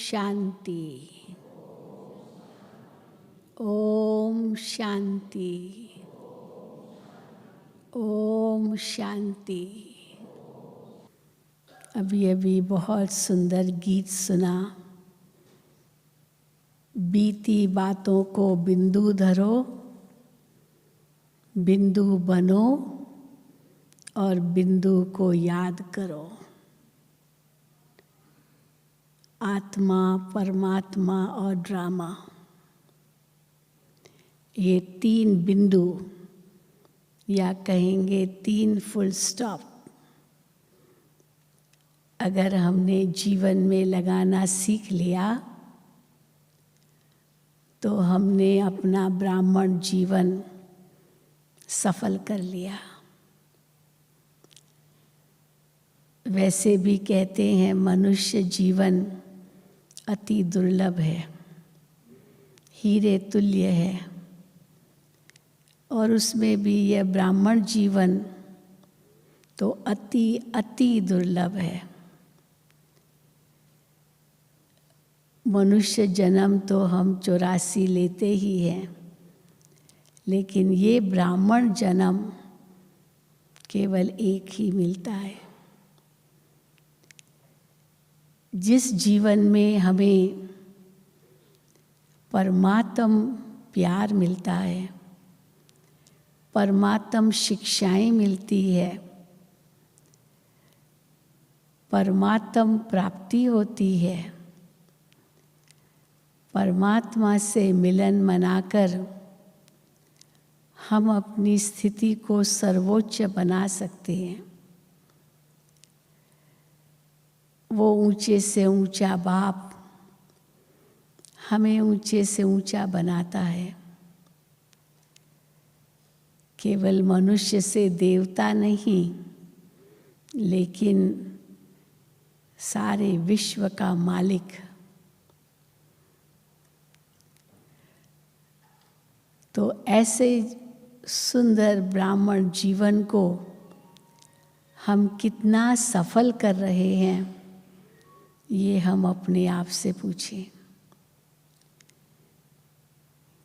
शांति। ओम शांति। ओम शांति। अभी अभी बहुत सुंदर गीत सुना। बीती बातों को बिंदु धरो, बिंदु बनो और बिंदु को याद करो। आत्मा, परमात्मा और ड्रामा, ये तीन बिंदु या कहेंगे तीन फुल स्टॉप अगर हमने जीवन में लगाना सीख लिया तो हमने अपना ब्राह्मण जीवन सफल कर लिया। वैसे भी कहते हैं मनुष्य जीवन अति दुर्लभ है, हीरे तुल्य है, और उसमें भी यह ब्राह्मण जीवन तो अति अति दुर्लभ है। मनुष्य जन्म तो हम 84 लेते ही हैं, लेकिन ये ब्राह्मण जन्म केवल एक ही मिलता है। जिस जीवन में हमें परमात्म प्यार मिलता है, परमात्म शिक्षाएं मिलती है, परमात्म प्राप्ति होती है, परमात्मा से मिलन मनाकर हम अपनी स्थिति को सर्वोच्च बना सकते हैं। वो ऊंचे से ऊंचा बाप हमें ऊंचे से ऊंचा बनाता है। केवल मनुष्य से देवता नहीं, लेकिन सारे विश्व का मालिक। तो ऐसे सुंदर ब्राह्मण जीवन को हम कितना सफल कर रहे हैं, ये हम अपने आप से पूछें।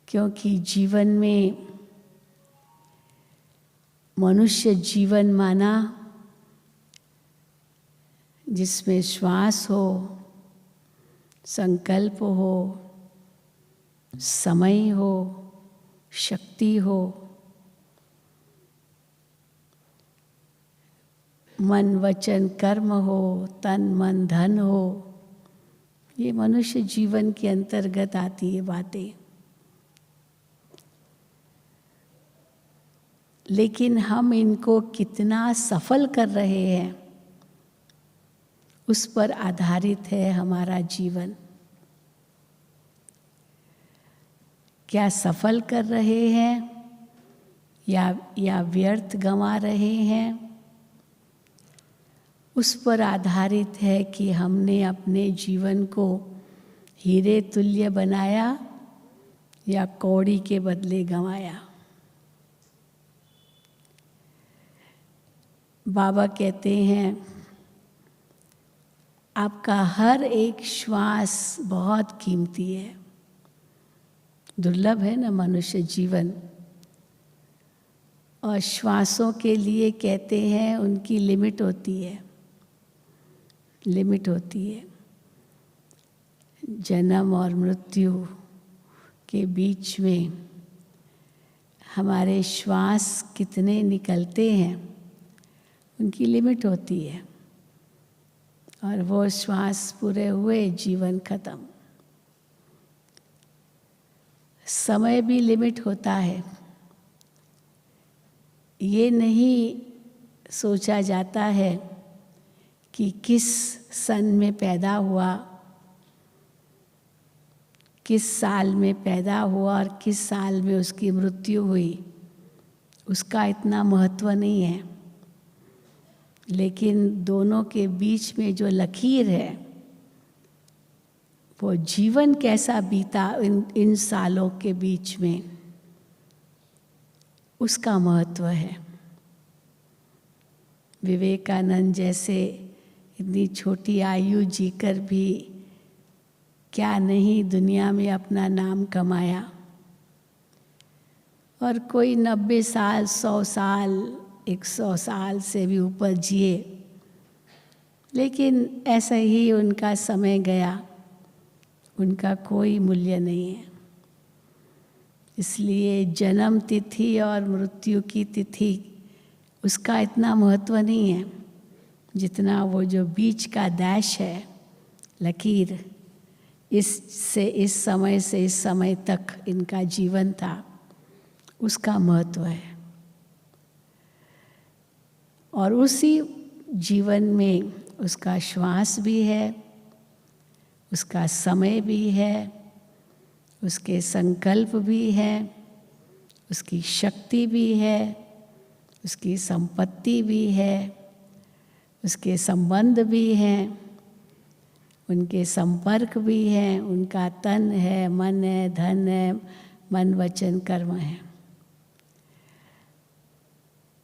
क्योंकि जीवन में मनुष्य जीवन माना जिसमें श्वास हो, संकल्प हो, समय हो, शक्ति हो, मन वचन कर्म हो, तन मन धन हो, ये मनुष्य जीवन के अंतर्गत आती है बातें। लेकिन हम इनको कितना सफल कर रहे हैं, उस पर आधारित है हमारा जीवन। क्या सफल कर रहे हैं या व्यर्थ गंवा रहे हैं, उस पर आधारित है कि हमने अपने जीवन को हीरे तुल्य बनाया या कौड़ी के बदले गंवाया। बाबा कहते हैं आपका हर एक श्वास बहुत कीमती है। दुर्लभ है ना मनुष्य जीवन, और श्वासों के लिए कहते हैं उनकी लिमिट होती है, लिमिट होती है। जन्म और मृत्यु के बीच में हमारे श्वास कितने निकलते हैं, उनकी लिमिट होती है, और वो श्वास पूरे हुए जीवन खत्म। समय भी लिमिट होता है। ये नहीं सोचा जाता है कि किस सन में पैदा हुआ, किस साल में पैदा हुआ और किस साल में उसकी मृत्यु हुई, उसका इतना महत्व नहीं है। लेकिन दोनों के बीच में जो लकीर है, वो जीवन कैसा बीता इन सालों के बीच में, उसका महत्व है। विवेकानंद जैसे इतनी छोटी आयु जीकर भी क्या नहीं दुनिया में अपना नाम कमाया। और कोई 90 साल, 100 साल, 100 साल से भी ऊपर जिए, लेकिन ऐसा ही उनका समय गया, उनका कोई मूल्य नहीं है। इसलिए जन्म तिथि और मृत्यु की तिथि उसका इतना महत्व नहीं है जितना वो जो बीच का डैश है, लकीर, इस समय से इस समय तक इनका जीवन था, उसका महत्व है। और उसी जीवन में उसका श्वास भी है, उसका समय भी है, उसके संकल्प भी है, उसकी शक्ति भी है, उसकी संपत्ति भी है, उसके संबंध भी हैं, उनके संपर्क भी हैं, उनका तन है, मन है, धन है, मन वचन कर्म है।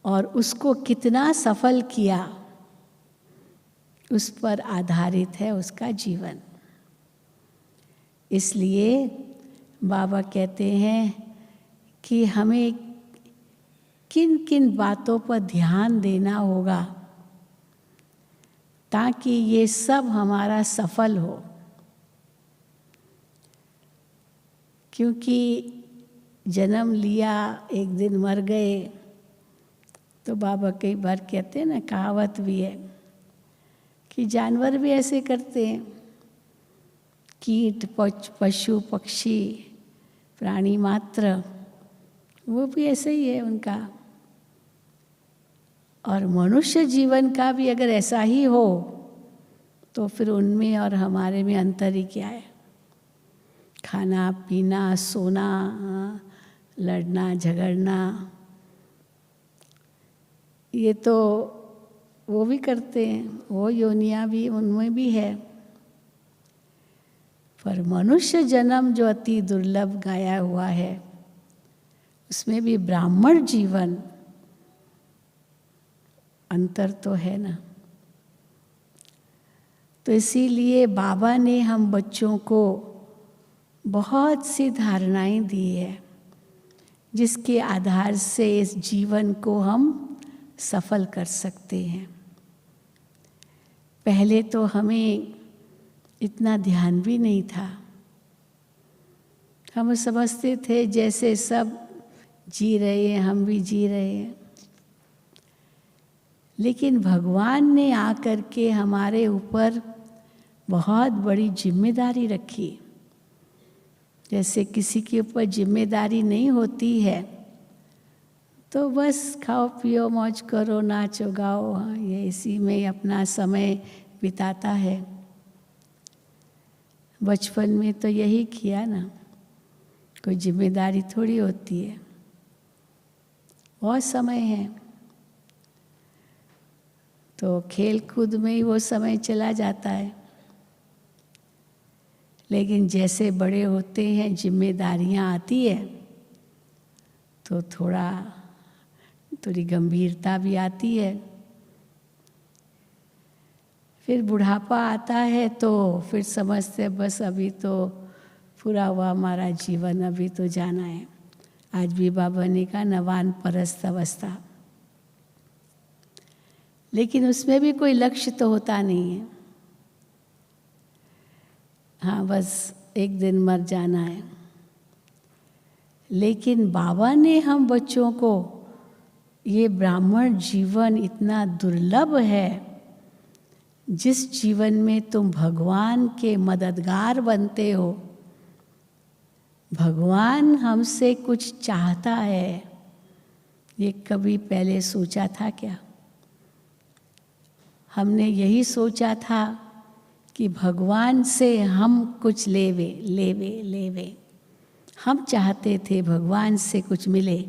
और उसको कितना सफल किया उस पर आधारित है उसका जीवन। इसलिए बाबा कहते हैं कि हमें किन किन बातों पर ध्यान देना होगा ताकि ये सब हमारा सफल हो। क्योंकि जन्म लिया, एक दिन मर गए, तो बाबा कई बार कहते हैं ना, कहावत भी है कि जानवर भी ऐसे करते हैं, कीट, पशु, पक्षी, प्राणी मात्र, वो भी ऐसे ही है उनका। और मनुष्य जीवन का भी अगर ऐसा ही हो तो फिर उनमें और हमारे में अंतर ही क्या है। खाना पीना, सोना, लड़ना झगड़ना, ये तो वो भी करते हैं, वो योनियाँ भी उनमें भी है। पर मनुष्य जन्म जो अति दुर्लभ गाया हुआ है, उसमें भी ब्राह्मण जीवन, अंतर तो है ना। तो इसीलिए बाबा ने हम बच्चों को बहुत सी धारणाएं दी है जिसके आधार से इस जीवन को हम सफल कर सकते हैं। पहले तो हमें इतना ध्यान भी नहीं था, हम समझते थे जैसे सब जी रहे हैं हम भी जी रहे हैं। लेकिन भगवान ने आकर के हमारे ऊपर बहुत बड़ी जिम्मेदारी रखी। जैसे किसी के ऊपर जिम्मेदारी नहीं होती है तो बस खाओ पियो मौज करो, नाचो गाओ, हाँ, ये इसी में अपना समय बिताता है। बचपन में तो यही किया ना, कोई जिम्मेदारी थोड़ी होती है, बहुत समय है, तो खेल कूद में ही वो समय चला जाता है। लेकिन जैसे बड़े होते हैं, जिम्मेदारियां आती है तो थोड़ी गंभीरता भी आती है। फिर बुढ़ापा आता है तो फिर समझते बस अभी तो पूरा हुआ हमारा जीवन, अभी तो जाना है। आज भी बाबा ने कहा नवान परस्त अवस्था, लेकिन उसमें भी कोई लक्ष्य तो होता नहीं है। हाँ, बस एक दिन मर जाना है। लेकिन बाबा ने हम बच्चों को ये ब्राह्मण जीवन इतना दुर्लभ है, जिस जीवन में तुम भगवान के मददगार बनते हो, भगवान हमसे कुछ चाहता है, ये कभी पहले सोचा था क्या? हमने यही सोचा था कि भगवान से हम कुछ लेवे। हम चाहते थे भगवान से कुछ मिले,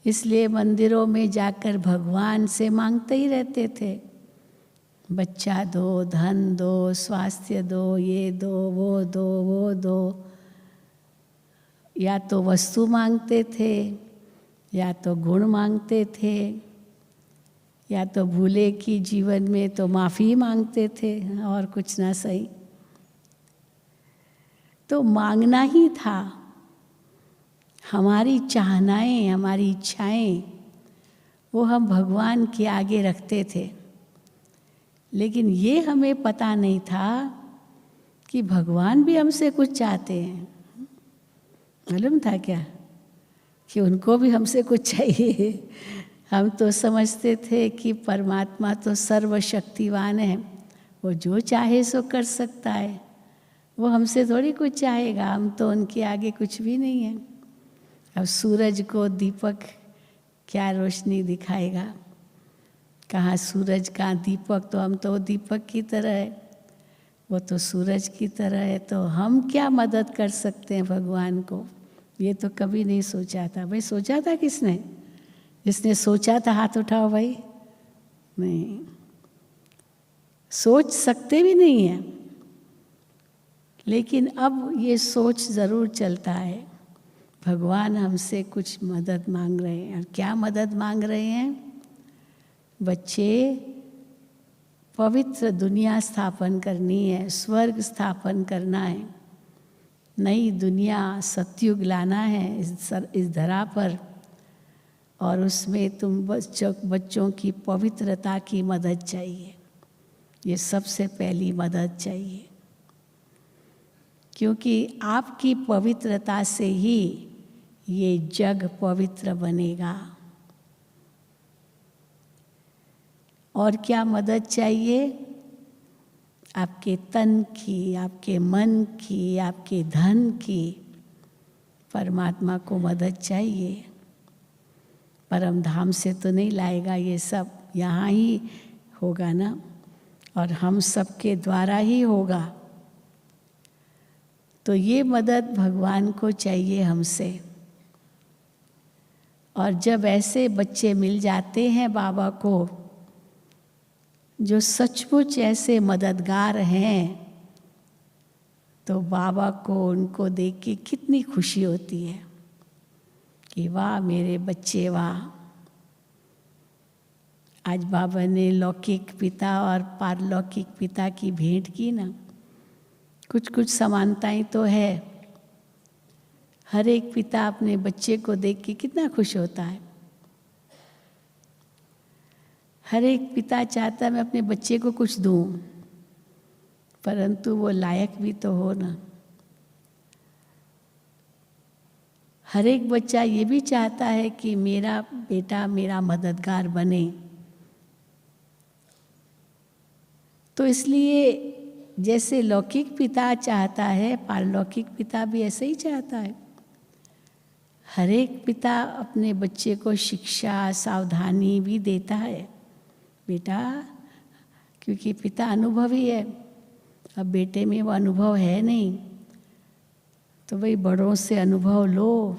इसलिए मंदिरों में जाकर भगवान से मांगते ही रहते थे, बच्चा दो, धन दो, स्वास्थ्य दो, ये दो, वो दो। या तो वस्तु मांगते थे, या तो गुण मांगते थे, या तो भूले कि जीवन में तो माफ़ी मांगते थे, और कुछ ना सही। तो मांगना ही था। हमारी चाहनाएं, हमारी इच्छाएं, वो हम भगवान के आगे रखते थे। लेकिन ये हमें पता नहीं था कि भगवान भी हमसे कुछ चाहते हैं। मालूम था क्या कि उनको भी हमसे कुछ चाहिए? हम तो समझते थे कि परमात्मा तो सर्वशक्तिवान है, वो जो चाहे सो कर सकता है, वो हमसे थोड़ी कुछ चाहेगा, हम तो उनके आगे कुछ भी नहीं है। अब सूरज को दीपक क्या रोशनी दिखाएगा? कहाँ सूरज, कहाँ दीपक? तो हम तो दीपक की तरह है, वो तो सूरज की तरह है। तो हम क्या मदद कर सकते हैं भगवान को? ये तो कभी नहीं सोचा था। भाई सोचा था किसने? जिसने सोचा था हाथ उठाओ भाई। नहीं, सोच सकते भी नहीं है। लेकिन अब ये सोच ज़रूर चलता है, भगवान हमसे कुछ मदद मांग रहे हैं। और क्या मदद मांग रहे हैं? बच्चे, पवित्र दुनिया स्थापन करनी है, स्वर्ग स्थापन करना है, नई दुनिया सतयुग लाना है इस धरा पर। और उसमें तुम बच्चों की पवित्रता की मदद चाहिए। ये सबसे पहली मदद चाहिए, क्योंकि आपकी पवित्रता से ही ये जग पवित्र बनेगा। और क्या मदद चाहिए? आपके तन की, आपके मन की, आपके धन की परमात्मा को मदद चाहिए। परम धाम से तो नहीं लाएगा, ये सब यहाँ ही होगा ना, और हम सबके द्वारा ही होगा। तो ये मदद भगवान को चाहिए हमसे। और जब ऐसे बच्चे मिल जाते हैं बाबा को, जो सचमुच ऐसे मददगार हैं, तो बाबा को उनको देख के कितनी खुशी होती है कि वाह मेरे बच्चे वाह। आज बाबा ने लौकिक पिता और पारलौकिक पिता की भेंट की ना, कुछ कुछ समानताएं तो है। हर एक पिता अपने बच्चे को देख के कितना खुश होता है। हर एक पिता चाहता है मैं अपने बच्चे को कुछ दूं, परंतु वो लायक भी तो हो ना। हर एक बच्चा ये भी चाहता है कि मेरा बेटा मेरा मददगार बने। तो इसलिए जैसे लौकिक पिता चाहता है, पारलौकिक पिता भी ऐसे ही चाहता है। हर एक पिता अपने बच्चे को शिक्षा, सावधानी भी देता है, बेटा, क्योंकि पिता अनुभवी है। अब बेटे में वो अनुभव है नहीं, तो भाई बड़ों से अनुभव लो।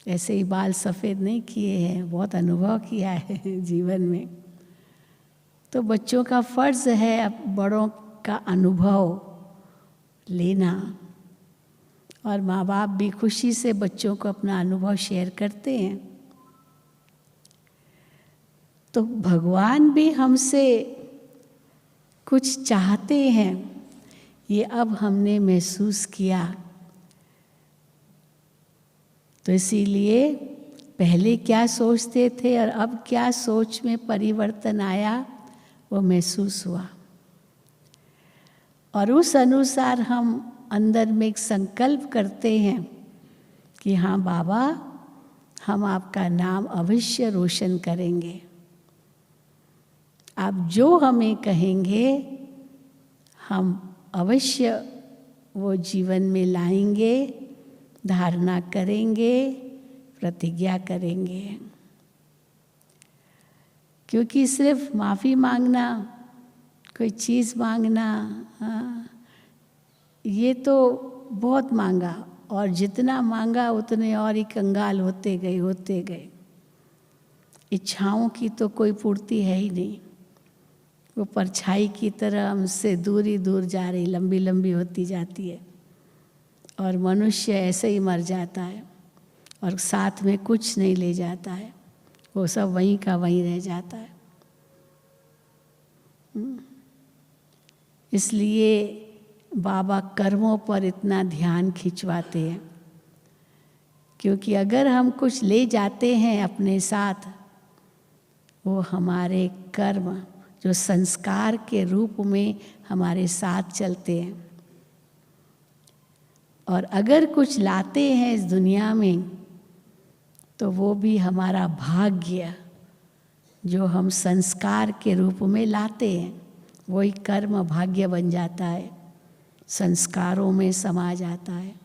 ऐसे ही बाल सफ़ेद नहीं किए हैं, बहुत अनुभव किया है जीवन में। तो बच्चों का फर्ज है अब बड़ों का अनुभव लेना, और माँ बाप भी खुशी से बच्चों को अपना अनुभव शेयर करते हैं। तो भगवान भी हमसे कुछ चाहते हैं, ये अब हमने महसूस किया। तो इसीलिए पहले क्या सोचते थे और अब क्या सोच में परिवर्तन आया, वो महसूस हुआ। और उस अनुसार हम अंदर में एक संकल्प करते हैं कि हाँ बाबा, हम आपका नाम अवश्य रोशन करेंगे। आप जो हमें कहेंगे हम अवश्य वो जीवन में लाएंगे, धारणा करेंगे, प्रतिज्ञा करेंगे। क्योंकि सिर्फ माफ़ी मांगना, कोई चीज़ मांगना, ये तो बहुत मांगा, और जितना मांगा उतने और ही कंगाल होते गए। इच्छाओं की तो कोई पूर्ति है ही नहीं। वो परछाई की तरह हमसे दूर ही दूर जा रही, लंबी लंबी होती जाती है। और मनुष्य ऐसे ही मर जाता है और साथ में कुछ नहीं ले जाता है, वो सब वहीं का वहीं रह जाता है। इसलिए बाबा कर्मों पर इतना ध्यान खिंचवाते हैं, क्योंकि अगर हम कुछ ले जाते हैं अपने साथ, वो हमारे कर्म जो संस्कार के रूप में हमारे साथ चलते हैं। और अगर कुछ लाते हैं इस दुनिया में, तो वो भी हमारा भाग्य जो हम संस्कार के रूप में लाते हैं, वही कर्म भाग्य बन जाता है, संस्कारों में समा जाता है।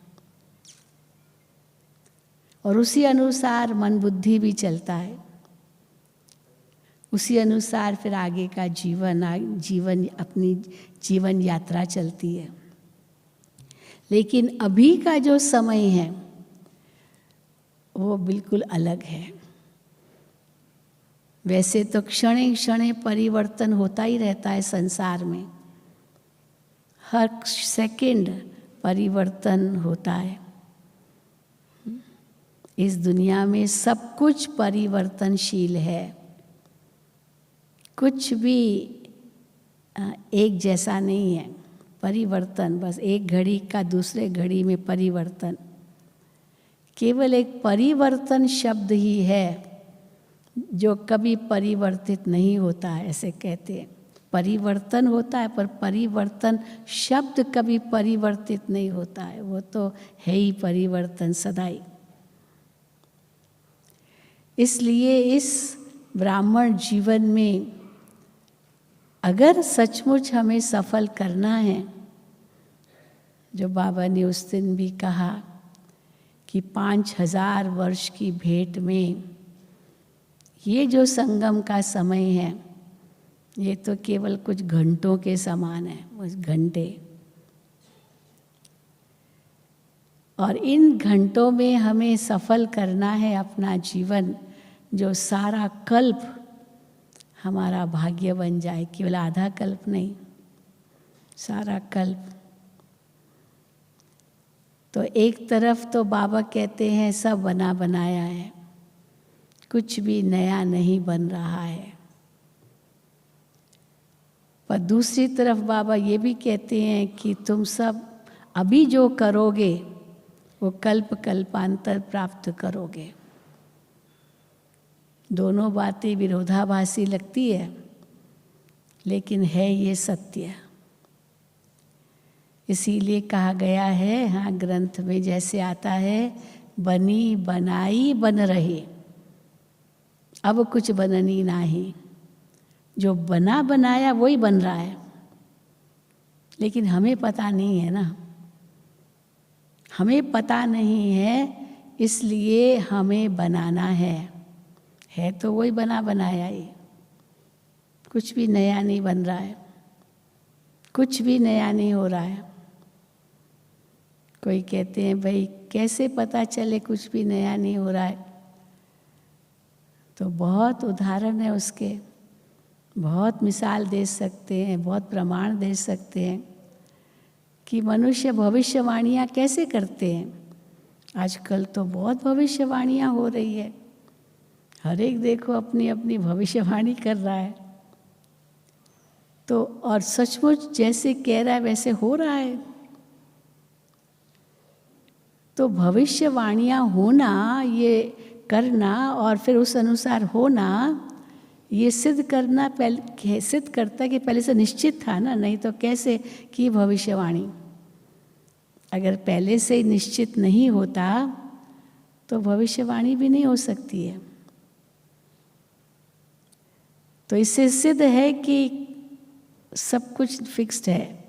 और उसी अनुसार मन बुद्धि भी चलता है, उसी अनुसार फिर आगे का जीवन अपनी जीवन यात्रा चलती है। लेकिन अभी का जो समय है वो बिल्कुल अलग है। वैसे तो क्षणे क्षणे परिवर्तन होता ही रहता है संसार में, हर सेकंड परिवर्तन होता है। इस दुनिया में सब कुछ परिवर्तनशील है, कुछ भी एक जैसा नहीं है। परिवर्तन, बस एक घड़ी का दूसरे घड़ी में परिवर्तन, केवल एक परिवर्तन शब्द ही है जो कभी परिवर्तित नहीं होता है। ऐसे कहते हैं परिवर्तन होता है, पर परिवर्तन शब्द कभी परिवर्तित नहीं होता है, वो तो है ही परिवर्तन सदाई। इसलिए इस ब्राह्मण जीवन में अगर सचमुच हमें सफल करना है, जो बाबा ने उस दिन भी कहा कि 5000 वर्ष की भेंट में ये जो संगम का समय है, ये तो केवल कुछ घंटों के समान है, बस घंटे। और इन घंटों में हमें सफल करना है अपना जीवन, जो सारा कल्प हमारा भाग्य बन जाए, केवल आधा कल्प नहीं, सारा कल्प। तो एक तरफ तो बाबा कहते हैं सब बना बनाया है, कुछ भी नया नहीं बन रहा है, पर दूसरी तरफ बाबा ये भी कहते हैं कि तुम सब अभी जो करोगे वो कल्प कल्पांतर प्राप्त करोगे। दोनों बातें विरोधाभासी लगती है, लेकिन है ये सत्य। इसीलिए कहा गया है, हाँ ग्रंथ में जैसे आता है, बनी बनाई बन रही, अब कुछ बननी नाही। जो बना बनाया वही बन रहा है, लेकिन हमें पता नहीं है ना, हमें पता नहीं है, इसलिए हमें बनाना है तो वही बना बनाया ही, कुछ भी नया नहीं बन रहा है, कुछ भी नया नहीं हो रहा है। कोई कहते हैं भाई कैसे पता चले कुछ भी नया नहीं हो रहा है, तो बहुत उदाहरण है उसके, बहुत मिसाल दे सकते हैं, बहुत प्रमाण दे सकते हैं कि मनुष्य भविष्यवाणियाँ कैसे करते हैं। आजकल तो बहुत भविष्यवाणियाँ हो रही है, हर एक देखो अपनी अपनी भविष्यवाणी कर रहा है, तो और सचमुच जैसे कह रहा है वैसे हो रहा है। तो भविष्यवाणियाँ होना, ये करना और फिर उस अनुसार होना, ये सिद्ध करना पहले सिद्ध करता कि पहले से निश्चित था ना, नहीं तो कैसे की भविष्यवाणी। अगर पहले से ही निश्चित नहीं होता तो भविष्यवाणी भी नहीं हो सकती है। तो इससे सिद्ध है कि सब कुछ फिक्स्ड है,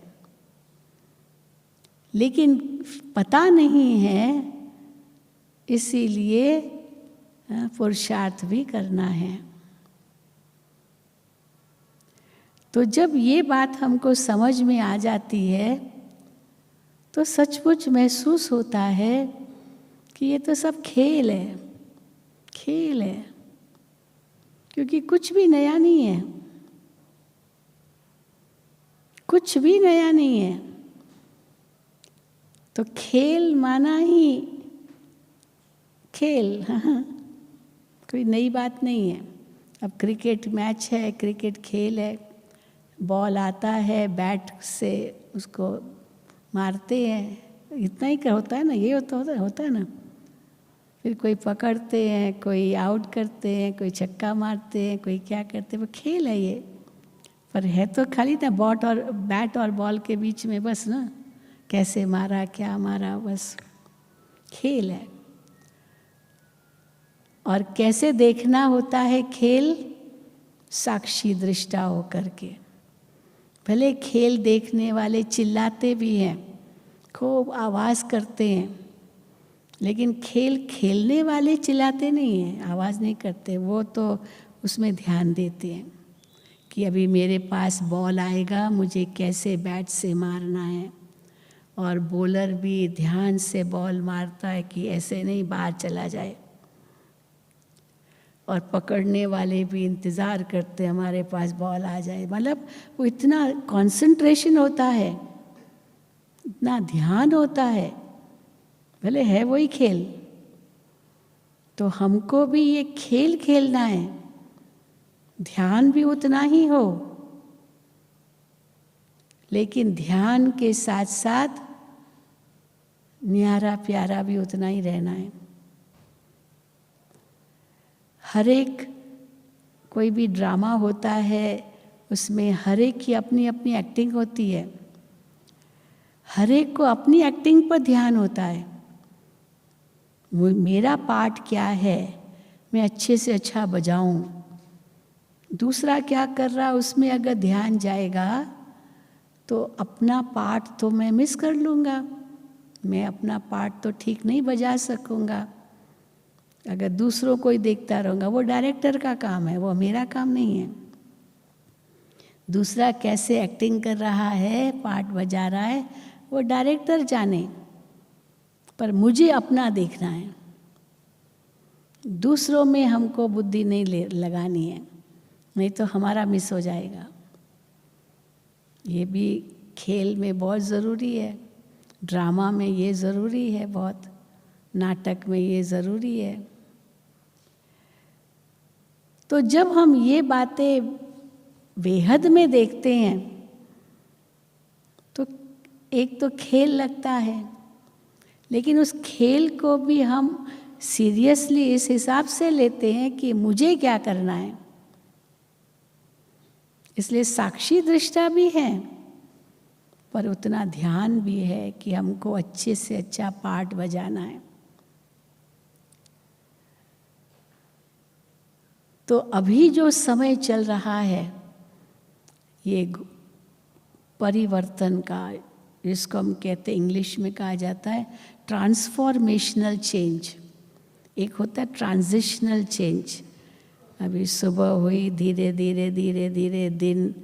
लेकिन पता नहीं है, इसीलिए पुरुषार्थ भी करना है। तो जब ये बात हमको समझ में आ जाती है तो सचमुच महसूस होता है कि ये तो सब खेल है, खेल है, क्योंकि कुछ भी नया नहीं है, कुछ भी नया नहीं है। तो खेल माना ही खेल, हाँ, कोई नई बात नहीं है। अब क्रिकेट मैच है, क्रिकेट खेल है, बॉल आता है, बैट से उसको मारते हैं, इतना ही होता है ना, ये होता है ना। फिर कोई पकड़ते हैं, कोई आउट करते हैं, कोई छक्का मारते हैं, कोई क्या करते हैं, वो खेल है ये। पर है तो खाली ना बैट और बॉल के बीच में बस ना, कैसे मारा क्या मारा, बस खेल है। और कैसे देखना होता है खेल, साक्षी दृष्टा होकर के। भले खेल देखने वाले चिल्लाते भी हैं, खूब आवाज़ करते हैं, लेकिन खेल खेलने वाले चिल्लाते नहीं हैं, आवाज़ नहीं करते। वो तो उसमें ध्यान देते हैं कि अभी मेरे पास बॉल आएगा, मुझे कैसे बैट से मारना है। और बॉलर भी ध्यान से बॉल मारता है कि ऐसे नहीं बाहर चला जाए। और पकड़ने वाले भी इंतज़ार करते हैं हमारे पास बॉल आ जाए। मतलब वो इतना कंसंट्रेशन होता है, इतना ध्यान होता है। भले है वही खेल, तो हमको भी ये खेल खेलना है, ध्यान भी उतना ही हो, लेकिन ध्यान के साथ साथ न्यारा प्यारा भी उतना ही रहना है। हर एक कोई भी ड्रामा होता है, उसमें हर एक की अपनी अपनी एक्टिंग होती है, हर एक को अपनी एक्टिंग पर ध्यान होता है। मेरा पार्ट क्या है, मैं अच्छे से अच्छा बजाऊं। दूसरा क्या कर रहा उसमें अगर ध्यान जाएगा तो अपना पार्ट तो मैं मिस कर लूँगा, मैं अपना पार्ट तो ठीक नहीं बजा सकूँगा। अगर दूसरों को ही देखता रहूँगा, वो डायरेक्टर का काम है, वो मेरा काम नहीं है। दूसरा कैसे एक्टिंग कर रहा है, पार्ट बजा रहा है, वो डायरेक्टर जाने, पर मुझे अपना देखना है। दूसरों में हमको बुद्धि नहीं लगानी है, नहीं तो हमारा मिस हो जाएगा। ये भी खेल में बहुत ज़रूरी है, ड्रामा में ये ज़रूरी है, बहुत नाटक में ये ज़रूरी है। तो जब हम ये बातें बेहद में देखते हैं तो एक तो खेल लगता है, लेकिन उस खेल को भी हम सीरियसली इस हिसाब से लेते हैं कि मुझे क्या करना है। इसलिए साक्षी दृष्टा भी है, पर उतना ध्यान भी है कि हमको अच्छे से अच्छा पार्ट बजाना है। तो अभी जो समय चल रहा है, ये परिवर्तन का, जिसको हम कहते हैं, इंग्लिश में कहा जाता है ट्रांसफॉर्मेशनल चेंज। एक होता है ट्रांजिशनल चेंज। अभी सुबह हुई, धीरे धीरे धीरे धीरे दिन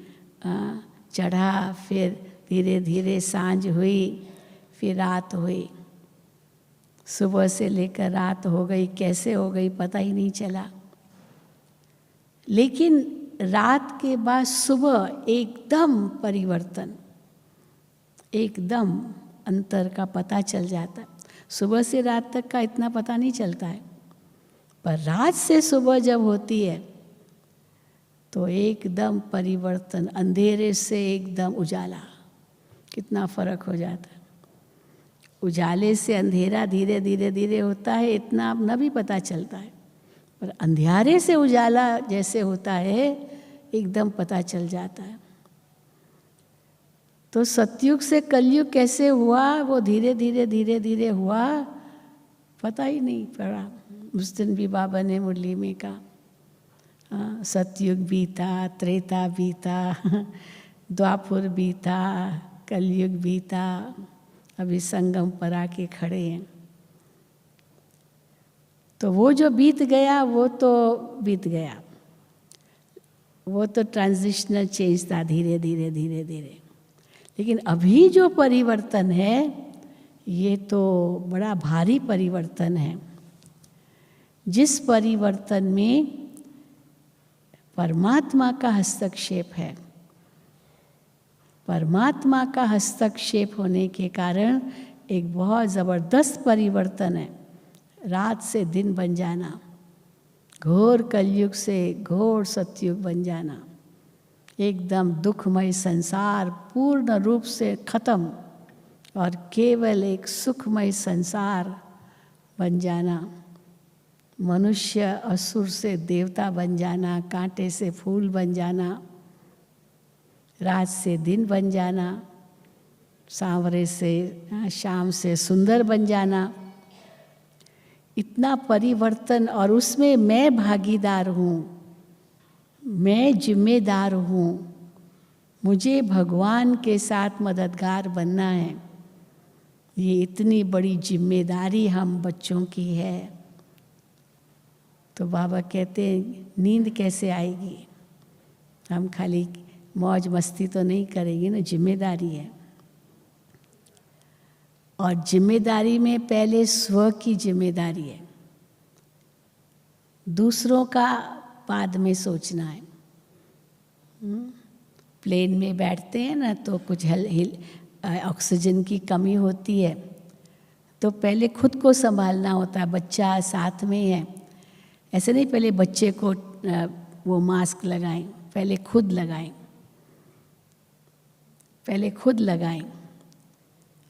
चढ़ा, फिर धीरे धीरे सांझ हुई, फिर रात हुई। सुबह से लेकर रात हो गई, कैसे हो गई पता ही नहीं चला। लेकिन रात के बाद सुबह एकदम परिवर्तन, एकदम अंतर का पता चल जाता है। सुबह से रात तक का इतना पता नहीं चलता है, पर रात से सुबह जब होती है तो एकदम परिवर्तन, अंधेरे से एकदम उजाला, कितना फर्क हो जाता है। उजाले से अंधेरा धीरे धीरे धीरे होता है, इतना अब न भी पता चलता है, पर अंधियारे से उजाला जैसे होता है एकदम पता चल जाता है। तो सतयुग से कलयुग कैसे हुआ, वो धीरे धीरे धीरे धीरे हुआ, पता ही नहीं पड़ा। उस दिन भी बाबा ने मुरली में कहा, सतयुग बीता, त्रेता बीता, द्वापुर बीता, कलयुग बीता, अभी संगम पर आके खड़े हैं। तो वो जो बीत गया वो तो बीत गया, वो तो ट्रांजिशनल चेंज था, धीरे धीरे धीरे धीरे। लेकिन अभी जो परिवर्तन है ये तो बड़ा भारी परिवर्तन है, जिस परिवर्तन में परमात्मा का हस्तक्षेप है। परमात्मा का हस्तक्षेप होने के कारण एक बहुत ज़बरदस्त परिवर्तन है। रात से दिन बन जाना, घोर कलयुग से घोर सतयुग बन जाना, एकदम दुखमय संसार पूर्ण रूप से खत्म, और केवल एक सुखमय संसार बन जाना, मनुष्य असुर से देवता बन जाना, कांटे से फूल बन जाना, रात से दिन बन जाना, सांवरे से शाम से सुंदर बन जाना, इतना परिवर्तन, और उसमें मैं भागीदार हूँ, मैं जिम्मेदार हूँ, मुझे भगवान के साथ मददगार बनना है। ये इतनी बड़ी जिम्मेदारी हम बच्चों की है। तो बाबा कहते हैं नींद कैसे आएगी, हम खाली मौज मस्ती तो नहीं करेंगे ना, जिम्मेदारी है। और जिम्मेदारी में पहले स्व की जिम्मेदारी है, दूसरों का बाद में सोचना है। प्लेन में बैठते हैं ना तो कुछ ऑक्सीजन की कमी होती है, तो पहले खुद को संभालना होता है। बच्चा साथ में है, ऐसे नहीं पहले बच्चे को वो मास्क लगाएं, पहले खुद लगाएं, पहले खुद लगाएं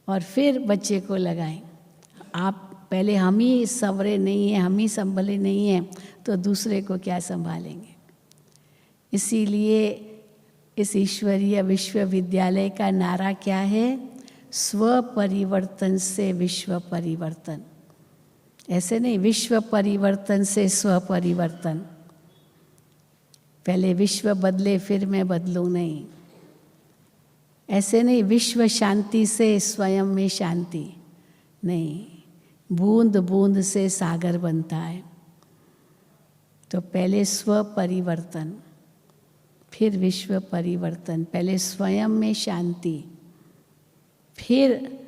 और फिर बच्चे को लगाएं। आप पहले हम ही संवरे नहीं हैं, हम ही संभले नहीं हैं, तो दूसरे को क्या संभालेंगे। इसीलिए इस ईश्वरीय विश्वविद्यालय का नारा क्या है, स्व परिवर्तन से विश्व परिवर्तन। ऐसे नहीं विश्व परिवर्तन से स्व परिवर्तन, पहले विश्व बदले फिर मैं बदलूं नहीं। ऐसे नहीं विश्व शांति से स्वयं में शांति नहीं, बूंद बूंद से सागर बनता है। तो पहले स्व परिवर्तन फिर विश्व परिवर्तन, पहले स्वयं में शांति फिर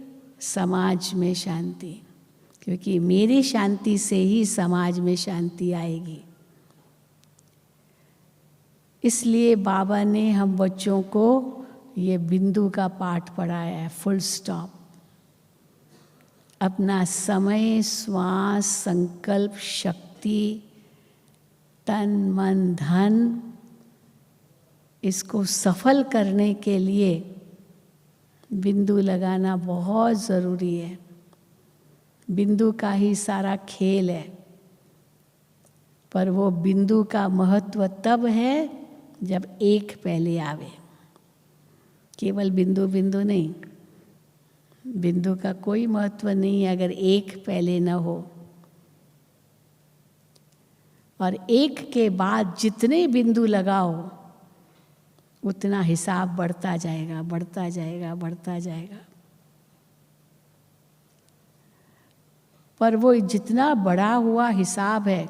समाज में शांति, क्योंकि मेरी शांति से ही समाज में शांति आएगी। इसलिए बाबा ने हम बच्चों को ये बिंदु का पाठ पढ़ाया है, फुल स्टॉप। अपना समय, श्वास, संकल्प, शक्ति, तन, मन, धन, इसको सफल करने के लिए बिंदु लगाना बहुत ज़रूरी है। बिंदु का ही सारा खेल है, पर वो बिंदु का महत्व तब है जब एक पहले आवे। केवल बिंदु बिंदु नहीं, बिंदु का कोई महत्व नहीं है अगर एक पहले न हो। और एक के बाद जितने बिंदु लगाओ उतना हिसाब बढ़ता जाएगा, बढ़ता जाएगा, बढ़ता जाएगा। पर वो जितना बढ़ा हुआ हिसाब है,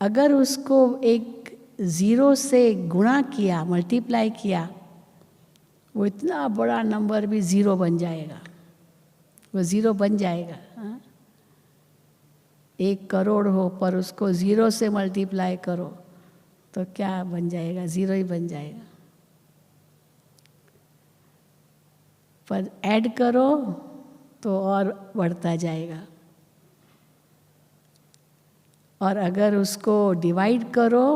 अगर उसको एक ज़ीरो से गुणा किया, मल्टीप्लाई किया, वो इतना बड़ा नंबर भी ज़ीरो बन जाएगा, वो ज़ीरो बन जाएगा। 1 करोड़ हो पर उसको ज़ीरो से मल्टीप्लाई करो तो क्या बन जाएगा, ज़ीरो ही बन जाएगा। पर ऐड करो तो और बढ़ता जाएगा, और अगर उसको डिवाइड करो,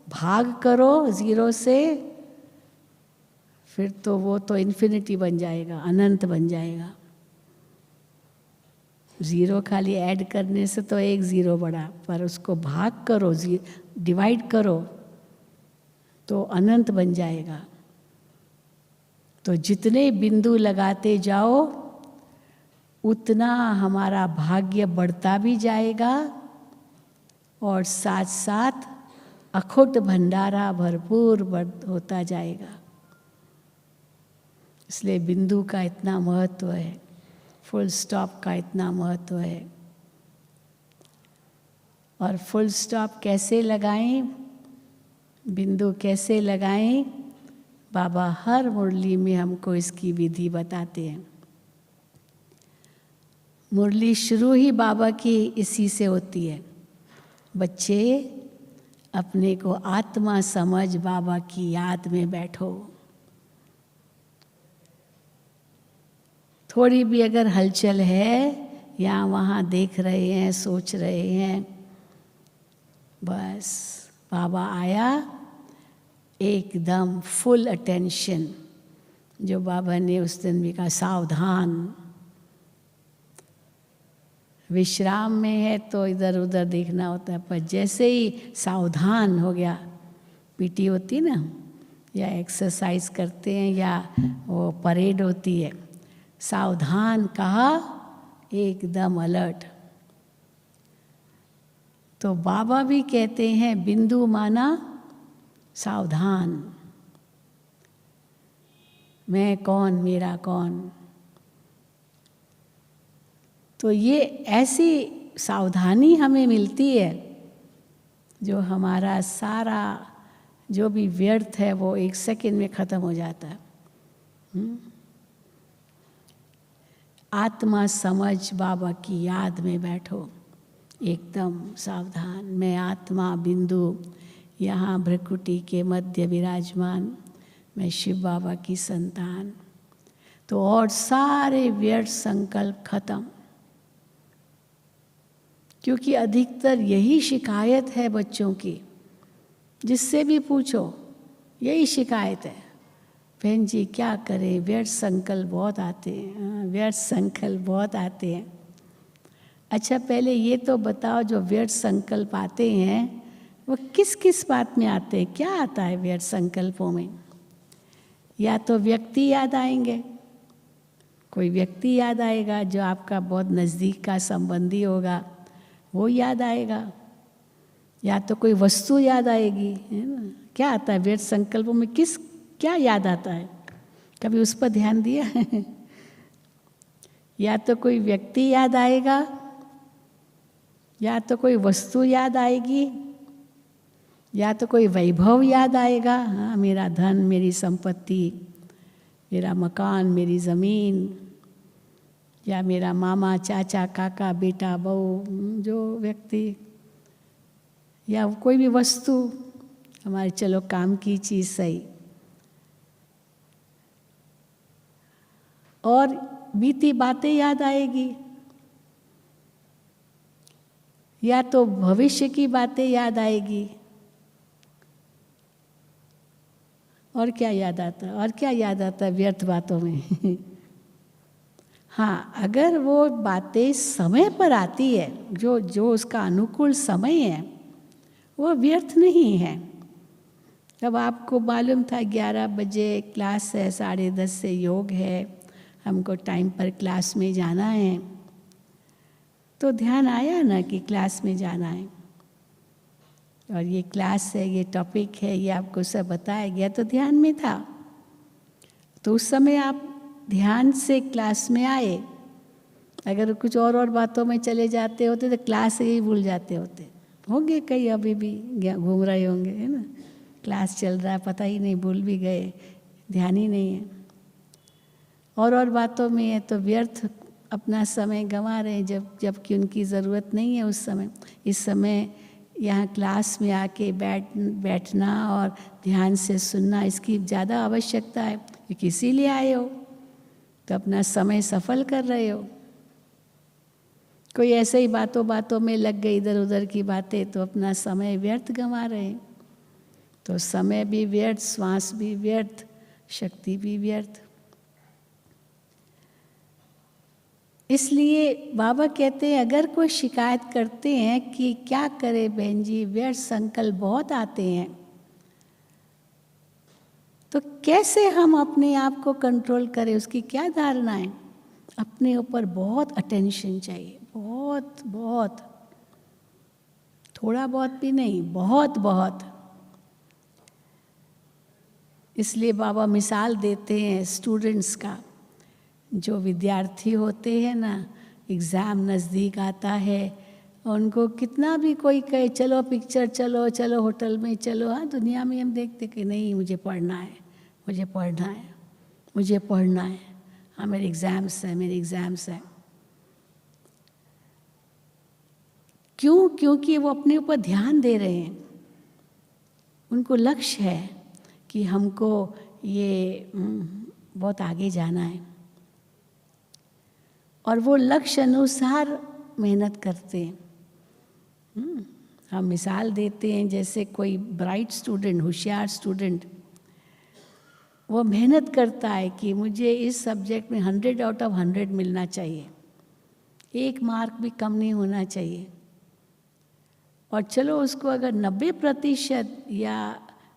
भाग करो ज़ीरो से, फिर तो वो तो इन्फिनिटी बन जाएगा, अनंत बन जाएगा। ज़ीरो खाली ऐड करने से तो एक ज़ीरो बढ़ा, पर उसको भाग करो, डिवाइड करो तो अनंत बन जाएगा। तो जितने बिंदु लगाते जाओ उतना हमारा भाग्य बढ़ता भी जाएगा और साथ साथ अखुट भंडारा भरपूर होता जाएगा। इसलिए बिंदु का इतना महत्व है, फुल स्टॉप का इतना महत्व है। और फुल स्टॉप कैसे लगाएं, बिंदु कैसे लगाएं, बाबा हर मुरली में हमको इसकी विधि बताते हैं। मुरली शुरू ही बाबा की इसी से होती है, बच्चे अपने को आत्मा समझ बाबा की याद में बैठो। थोड़ी भी अगर हलचल है, यहाँ वहाँ देख रहे हैं, सोच रहे हैं, बस बाबा आया, एकदम फुल अटेंशन, जो बाबा ने उस दिन भी कहा, सावधान। विश्राम में है तो इधर उधर देखना होता है, पर जैसे ही सावधान हो गया, पीटी होती ना, या एक्सरसाइज करते हैं या वो परेड होती है, सावधान कहा, एकदम अलर्ट। तो बाबा भी कहते हैं बिंदु माना सावधान। मैं कौन, मेरा कौन। तो ये ऐसी सावधानी हमें मिलती है जो हमारा सारा जो भी व्यर्थ है वो 1 सेकंड में खत्म हो जाता है। आत्मा समझ बाबा की याद में बैठो, एकदम सावधान। मैं आत्मा बिंदु यहाँ भ्रकुटी के मध्य विराजमान, मैं शिव बाबा की संतान। तो और सारे व्यर्थ संकल्प खत्म। क्योंकि अधिकतर यही शिकायत है बच्चों की, जिससे भी पूछो यही शिकायत है, बहन जी क्या करें, व्यर्थ संकल्प बहुत आते हैं, व्यर्थ संकल्प बहुत आते हैं। अच्छा पहले ये तो बताओ, जो व्यर्थ संकल्प आते हैं वो किस किस बात में आते हैं, क्या आता है व्यर्थ संकल्पों में? या तो व्यक्ति याद आएंगे, कोई व्यक्ति याद आएगा जो आपका बहुत नज़दीक का संबंधी होगा, वो याद आएगा, या तो कोई वस्तु याद आएगी, है ना। क्या आता है व्यर्थ संकल्पों में, क्या याद आता है, कभी उस पर ध्यान दिया? या तो कोई व्यक्ति याद आएगा, या तो कोई वस्तु याद आएगी, या तो कोई वैभव याद आएगा। हाँ, मेरा धन, मेरी संपत्ति, मेरा मकान, मेरी ज़मीन, या मेरा मामा, चाचा, काका, बेटा, बहू, जो व्यक्ति, या कोई भी वस्तु हमारे, चलो काम की चीज़ सही। और बीती बातें याद आएगी, या तो भविष्य की बातें याद आएगी। और क्या याद आता है, और क्या याद आता है व्यर्थ बातों में? हाँ, अगर वो बातें समय पर आती है, जो उसका अनुकूल समय है, वो व्यर्थ नहीं है। तब आपको मालूम था 11 बजे क्लास है, 10:30 से योग है, हमको टाइम पर क्लास में जाना है, तो ध्यान आया ना कि क्लास में जाना है, और ये क्लास है, ये टॉपिक है, ये आपको सब बताया गया, तो ध्यान में था। तो उस समय आप ध्यान से क्लास में आए। अगर कुछ और बातों में चले जाते होते तो क्लास से ही भूल जाते होते होंगे। कई अभी भी घूम रहे होंगे, है ना, क्लास चल रहा है, पता ही नहीं, भूल भी गए, ध्यान ही नहीं है। और बातों में है तो व्यर्थ अपना समय गंवा रहे हैं, जबकि उनकी ज़रूरत नहीं है उस समय। इस समय यहाँ क्लास में आके बैठना और ध्यान से सुनना, इसकी ज़्यादा आवश्यकता है, क्योंकि इसीलिए आए हो, तो अपना समय सफल कर रहे हो। कोई ऐसे ही बातों में लग गई, इधर उधर की बातें, तो अपना समय व्यर्थ गंवा रहे हैं। तो समय भी व्यर्थ, श्वास भी व्यर्थ, शक्ति भी व्यर्थ। इसलिए बाबा कहते हैं, अगर कोई शिकायत करते हैं कि क्या करे बहन जी, व्यर्थ संकल्प बहुत आते हैं, तो कैसे हम अपने आप को कंट्रोल करें, उसकी क्या धारणा है? अपने ऊपर बहुत अटेंशन चाहिए, बहुत बहुत, थोड़ा बहुत भी नहीं, बहुत बहुत। इसलिए बाबा मिसाल देते हैं स्टूडेंट्स का, जो विद्यार्थी होते हैं ना, एग्ज़ाम नज़दीक आता है, उनको कितना भी कोई कहे चलो पिक्चर, चलो होटल में चलो, हाँ दुनिया में हम देखते कि नहीं, मुझे पढ़ना है, मुझे पढ़ना है, मुझे पढ़ना है, हाँ मेरे एग्ज़ाम्स हैं। क्यों? क्योंकि वो अपने ऊपर ध्यान दे रहे हैं, उनको लक्ष्य है कि हमको ये बहुत आगे जाना है, और वो लक्ष्य अनुसार मेहनत करते हैं। हम मिसाल देते हैं, जैसे कोई ब्राइट स्टूडेंट, होशियार स्टूडेंट, वो मेहनत करता है कि मुझे इस सब्जेक्ट में 100 आउट ऑफ 100 मिलना चाहिए, 1 मार्क भी कम नहीं होना चाहिए। और चलो उसको अगर 90% या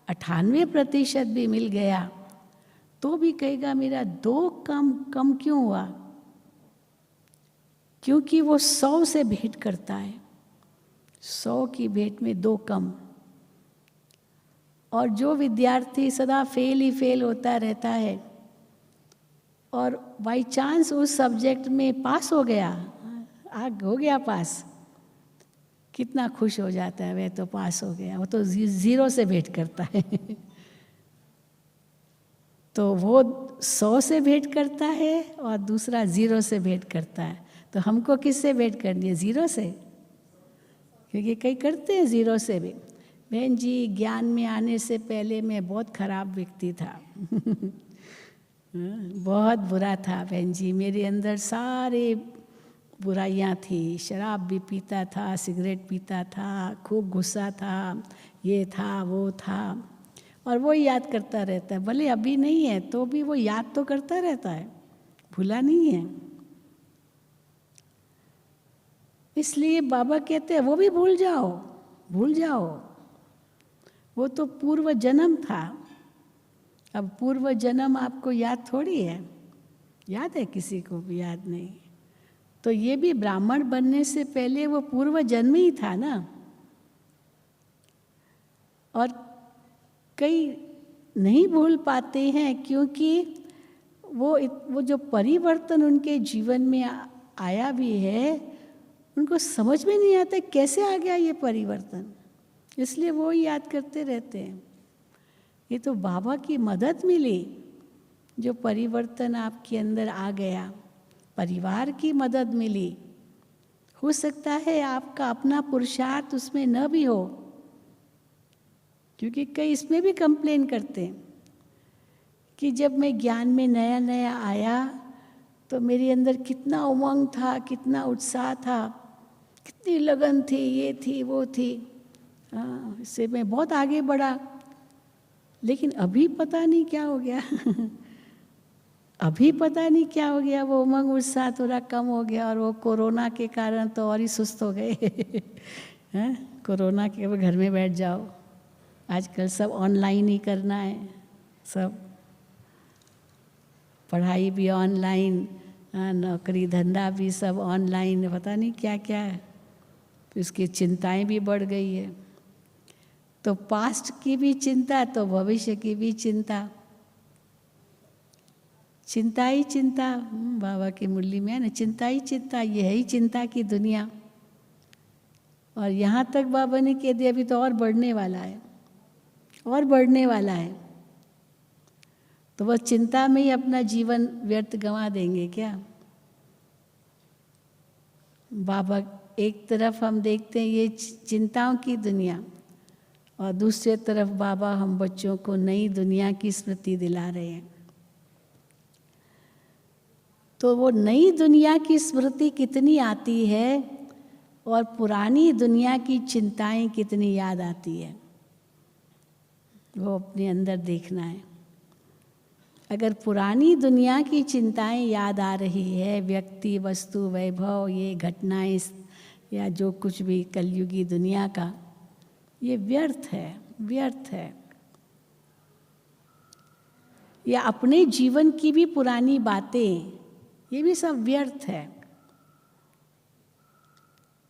98% भी मिल गया तो भी कहेगा मेरा 2 कम क्यों हुआ, क्योंकि वो 100 से भेंट करता है, 100 की भेंट में 2 कम। और जो विद्यार्थी सदा फेल ही फेल होता रहता है और बाई चांस उस सब्जेक्ट में पास हो गया, हो गया पास, कितना खुश हो जाता है, वह तो पास हो गया, वो तो 0 से भेंट करता है। तो वो 100 से भेंट करता है और दूसरा 0 से भेंट करता है। तो हमको किससे भेंट करनी है? 0 से, क्योंकि कई करते हैं 0 से भी। बहन जी, ज्ञान में आने से पहले मैं बहुत खराब व्यक्ति था। बहुत बुरा था बहन जी, मेरे अंदर सारे बुराइयाँ थी। शराब भी पीता था, सिगरेट पीता था, खूब गुस्सा था, ये था वो था, और वो याद करता रहता है। भले अभी नहीं है तो भी वो याद तो करता रहता है, भूला नहीं है। इसलिए बाबा कहते हैं वो भी भूल जाओ, भूल जाओ, वो तो पूर्व जन्म था। अब पूर्व जन्म आपको याद थोड़ी है, याद है? किसी को भी याद नहीं। तो ये भी ब्राह्मण बनने से पहले वो पूर्व जन्म ही था ना। और कई नहीं भूल पाते हैं क्योंकि वो जो परिवर्तन उनके जीवन में आया भी है, उनको समझ में नहीं आता कैसे आ गया ये परिवर्तन, इसलिए वो याद करते रहते हैं। ये तो बाबा की मदद मिली जो परिवर्तन आपके अंदर आ गया, परिवार की मदद मिली। हो सकता है आपका अपना पुरुषार्थ उसमें न भी हो, क्योंकि कई इसमें भी कंप्लेन करते हैं कि जब मैं ज्ञान में नया नया आया तो मेरे अंदर कितना उमंग था, कितना उत्साह था, कितनी लगन थी, ये थी वो थी, हाँ, इससे मैं बहुत आगे बढ़ा। लेकिन अभी पता नहीं क्या हो गया। अभी पता नहीं क्या हो गया, वो उमंग उत्साह थोड़ा कम हो गया, और वो कोरोना के कारण तो और ही सुस्त हो गए। हैं? कोरोना के वो घर में बैठ जाओ, आजकल सब ऑनलाइन ही करना है, सब पढ़ाई भी ऑनलाइन, नौकरी धंधा भी सब ऑनलाइन, पता नहीं क्या क्या है। उसकी चिंताएं भी बढ़ गई है। तो पास्ट की भी चिंता तो भविष्य की भी चिंता, चिंता ही चिंता। बाबा की मुरली में है ना, चिंता ही चिंता, ये है ही चिंता की दुनिया। और यहाँ तक बाबा ने कह दिया अभी तो और बढ़ने वाला है, और बढ़ने वाला है। तो वह चिंता में ही अपना जीवन व्यर्थ गंवा देंगे क्या? बाबा एक तरफ हम देखते हैं ये चिंताओं की दुनिया, और दूसरे तरफ बाबा हम बच्चों को नई दुनिया की स्मृति दिला रहे हैं। तो वो नई दुनिया की स्मृति कितनी आती है और पुरानी दुनिया की चिंताएं कितनी याद आती है, वो अपने अंदर देखना है। अगर पुरानी दुनिया की चिंताएं याद आ रही है, व्यक्ति वस्तु वैभव, ये घटनाएं या जो कुछ भी कलयुगी दुनिया का, ये व्यर्थ है, व्यर्थ है। या अपने जीवन की भी पुरानी बातें, ये भी सब व्यर्थ है।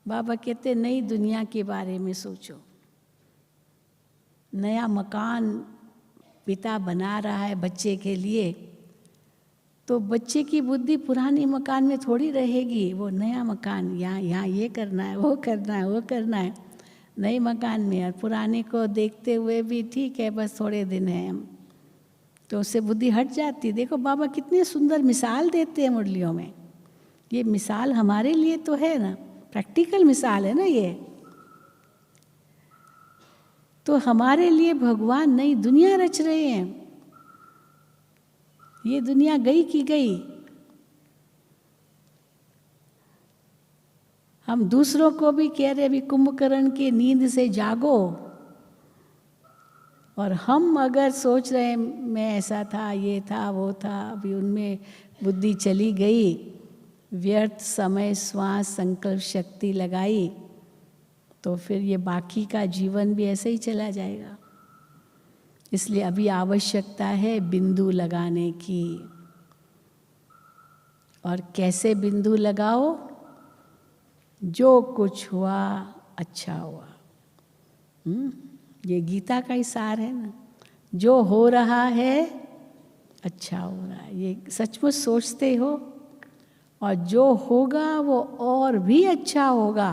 बाबा कहते नई दुनिया के बारे में सोचो। नया मकान पिता बना रहा है बच्चे के लिए, तो बच्चे की बुद्धि पुरानी मकान में थोड़ी रहेगी। वो नया मकान, यहाँ ये करना है, वो करना है, वो करना है, नए मकान में। और पुराने को देखते हुए भी ठीक है, बस थोड़े दिन हैं हम, तो उससे बुद्धि हट जाती। देखो बाबा कितने सुंदर मिसाल देते हैं मुरलियों में। ये मिसाल हमारे लिए तो है ना, प्रैक्टिकल मिसाल है ना ये। तो हमारे लिए भगवान नई दुनिया रच रहे हैं। ये दुनिया गई की गई। हम दूसरों को भी कह रहे अभी कुंभकर्ण की नींद से जागो, और हम अगर सोच रहे हैं मैं ऐसा था, ये था, वो था, अभी उनमें बुद्धि चली गई, व्यर्थ समय, श्वास, संकल्प शक्ति लगाई, तो फिर ये बाकी का जीवन भी ऐसे ही चला जाएगा। इसलिए अभी आवश्यकता है बिंदु लगाने की। और कैसे बिंदु लगाओ? जो कुछ हुआ अच्छा हुआ। ये गीता का ही सार है ना, जो हो रहा है अच्छा हो रहा है, ये सचमुच सोचते हो, और जो होगा वो और भी अच्छा होगा,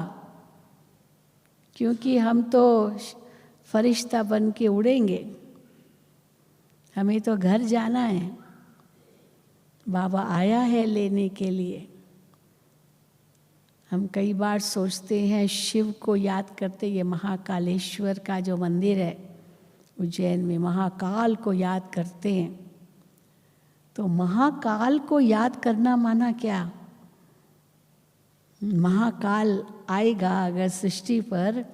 क्योंकि हम तो फरिश्ता बन के उड़ेंगे, हमें तो घर जाना है, बाबा आया है लेने के लिए। हम कई बार सोचते हैं, शिव को याद करते, ये महाकालेश्वर का जो मंदिर है उज्जैन में, महाकाल को याद करते हैं। तो महाकाल को याद करना माना क्या? महाकाल आएगा अगर सृष्टि पर,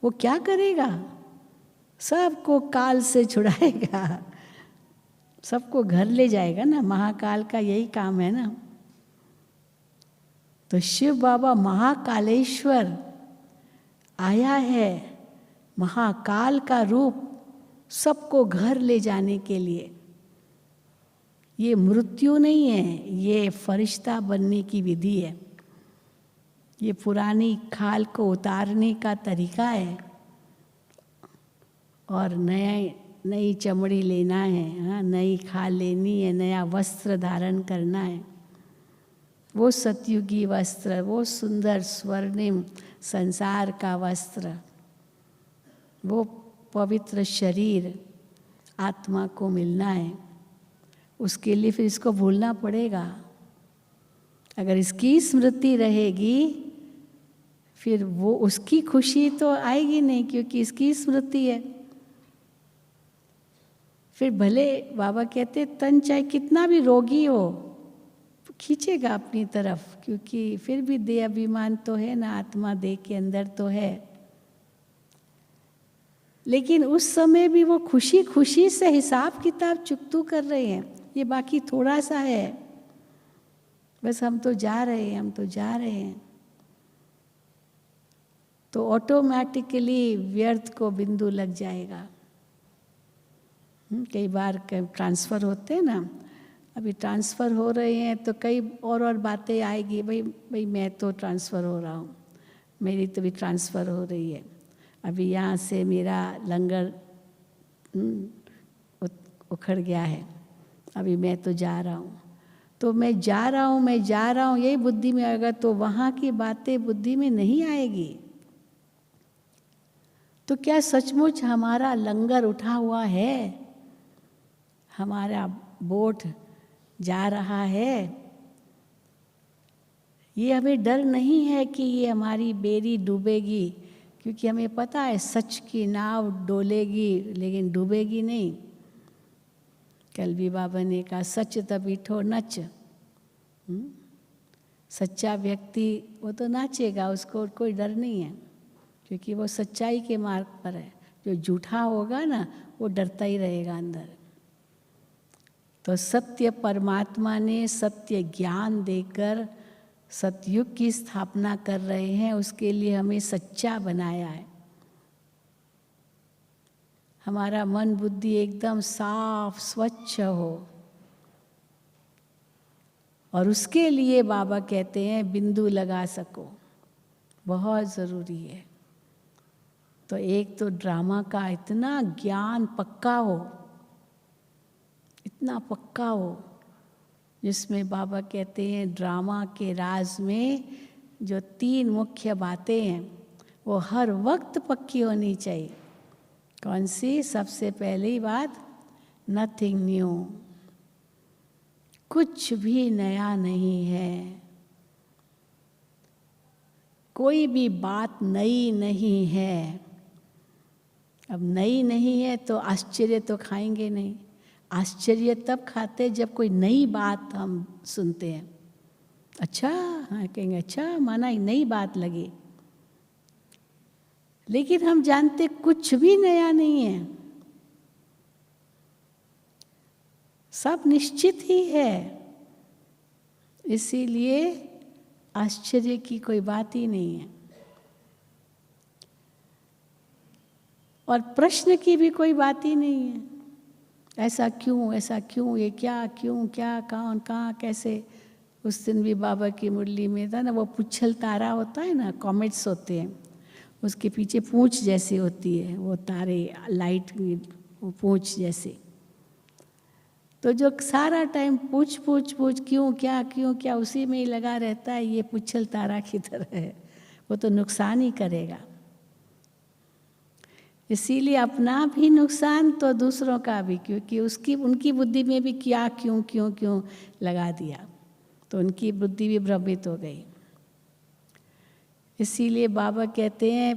वो क्या करेगा? सबको काल से छुड़ाएगा, सबको घर ले जाएगा ना। महाकाल का यही काम है ना। तो शिव बाबा महाकालेश्वर आया है, महाकाल का रूप, सबको घर ले जाने के लिए। ये मृत्यु नहीं है, ये फरिश्ता बनने की विधि है। ये पुरानी खाल को उतारने का तरीका है और नई चमड़ी लेना है, हाँ, नई खाल लेनी है, नया वस्त्र धारण करना है। वो सतयुगी वस्त्र, वो सुंदर स्वर्णिम संसार का वस्त्र, वो पवित्र शरीर आत्मा को मिलना है। उसके लिए फिर इसको भूलना पड़ेगा। अगर इसकी स्मृति रहेगी फिर वो उसकी खुशी तो आएगी नहीं, क्योंकि इसकी स्मृति है। फिर भले बाबा कहते तन चाहे कितना भी रोगी हो खींचेगा अपनी तरफ, क्योंकि फिर भी देह अभिमान तो है ना, आत्मा देह के अंदर तो है। लेकिन उस समय भी वो खुशी खुशी से हिसाब किताब चुकतू कर रहे हैं, ये बाकी थोड़ा सा है, बस हम तो जा रहे हैं, हम तो जा रहे हैं। तो ऑटोमेटिकली व्यर्थ को बिंदु लग जाएगा। कई बार ट्रांसफ़र होते हैं ना, अभी ट्रांसफ़र हो रहे हैं तो कई और बातें आएगी, भाई मैं तो ट्रांसफ़र हो रहा हूँ, मेरी तो भी ट्रांसफ़र हो रही है, अभी यहाँ से मेरा लंगर उखड़ गया है, अभी मैं तो जा रहा हूँ। तो मैं जा रहा हूँ यही बुद्धि में आएगा, तो वहाँ की बातें बुद्धि में नहीं आएगी। तो क्या सचमुच हमारा लंगर उठा हुआ है, हमारा बोट जा रहा है? ये हमें डर नहीं है कि ये हमारी बेड़ी डूबेगी, क्योंकि हमें पता है सच की नाव डोलेगी लेकिन डूबेगी नहीं। कल भी बाबा ने कहा सच तबीठो नच। सच्चा व्यक्ति वो तो नाचेगा, उसको कोई डर नहीं है, क्योंकि वो सच्चाई के मार्ग पर है। जो झूठा होगा ना वो डरता ही रहेगा अंदर। तो सत्य परमात्मा ने सत्य ज्ञान देकर सतयुग की स्थापना कर रहे हैं, उसके लिए हमें सच्चा बनाया है। हमारा मन बुद्धि एकदम साफ स्वच्छ हो, और उसके लिए बाबा कहते हैं बिंदु लगा सको, बहुत ज़रूरी है। तो एक तो ड्रामा का इतना ज्ञान पक्का हो, इतना पक्का हो, जिसमें बाबा कहते हैं ड्रामा के राज में जो 3 मुख्य बातें हैं वो हर वक्त पक्की होनी चाहिए। कौन सी? सबसे पहली बात, नथिंग न्यू, कुछ भी नया नहीं है, कोई भी बात नई नहीं है। अब नई नहीं है तो आश्चर्य तो खाएंगे नहीं। आश्चर्य तब खाते जब कोई नई बात हम सुनते हैं। अच्छा, हाँ कहेंगे अच्छा, माना एक नई बात लगी। लेकिन हम जानते कुछ भी नया नहीं है, सब निश्चित ही है, इसीलिए आश्चर्य की कोई बात ही नहीं है और प्रश्न की भी कोई बात ही नहीं है। ऐसा क्यों, ये क्या, क्यों, क्या, कौन, कहाँ, कैसे। उस दिन भी बाबा की मुरली में था ना, वो पुच्छल तारा होता है ना, कॉमेट्स होते हैं, उसके पीछे पूंछ जैसी होती है वो तारे, लाइट वो पूंछ जैसे। तो जो सारा टाइम पूछ क्यों क्या उसी में ही लगा रहता है, ये पुच्छल तारा की तरह है, वो तो नुकसान ही करेगा। इसीलिए अपना भी नुकसान तो दूसरों का भी, क्योंकि उनकी बुद्धि में भी क्या क्यों लगा दिया, तो उनकी बुद्धि भी भ्रमित हो गई। इसीलिए बाबा कहते हैं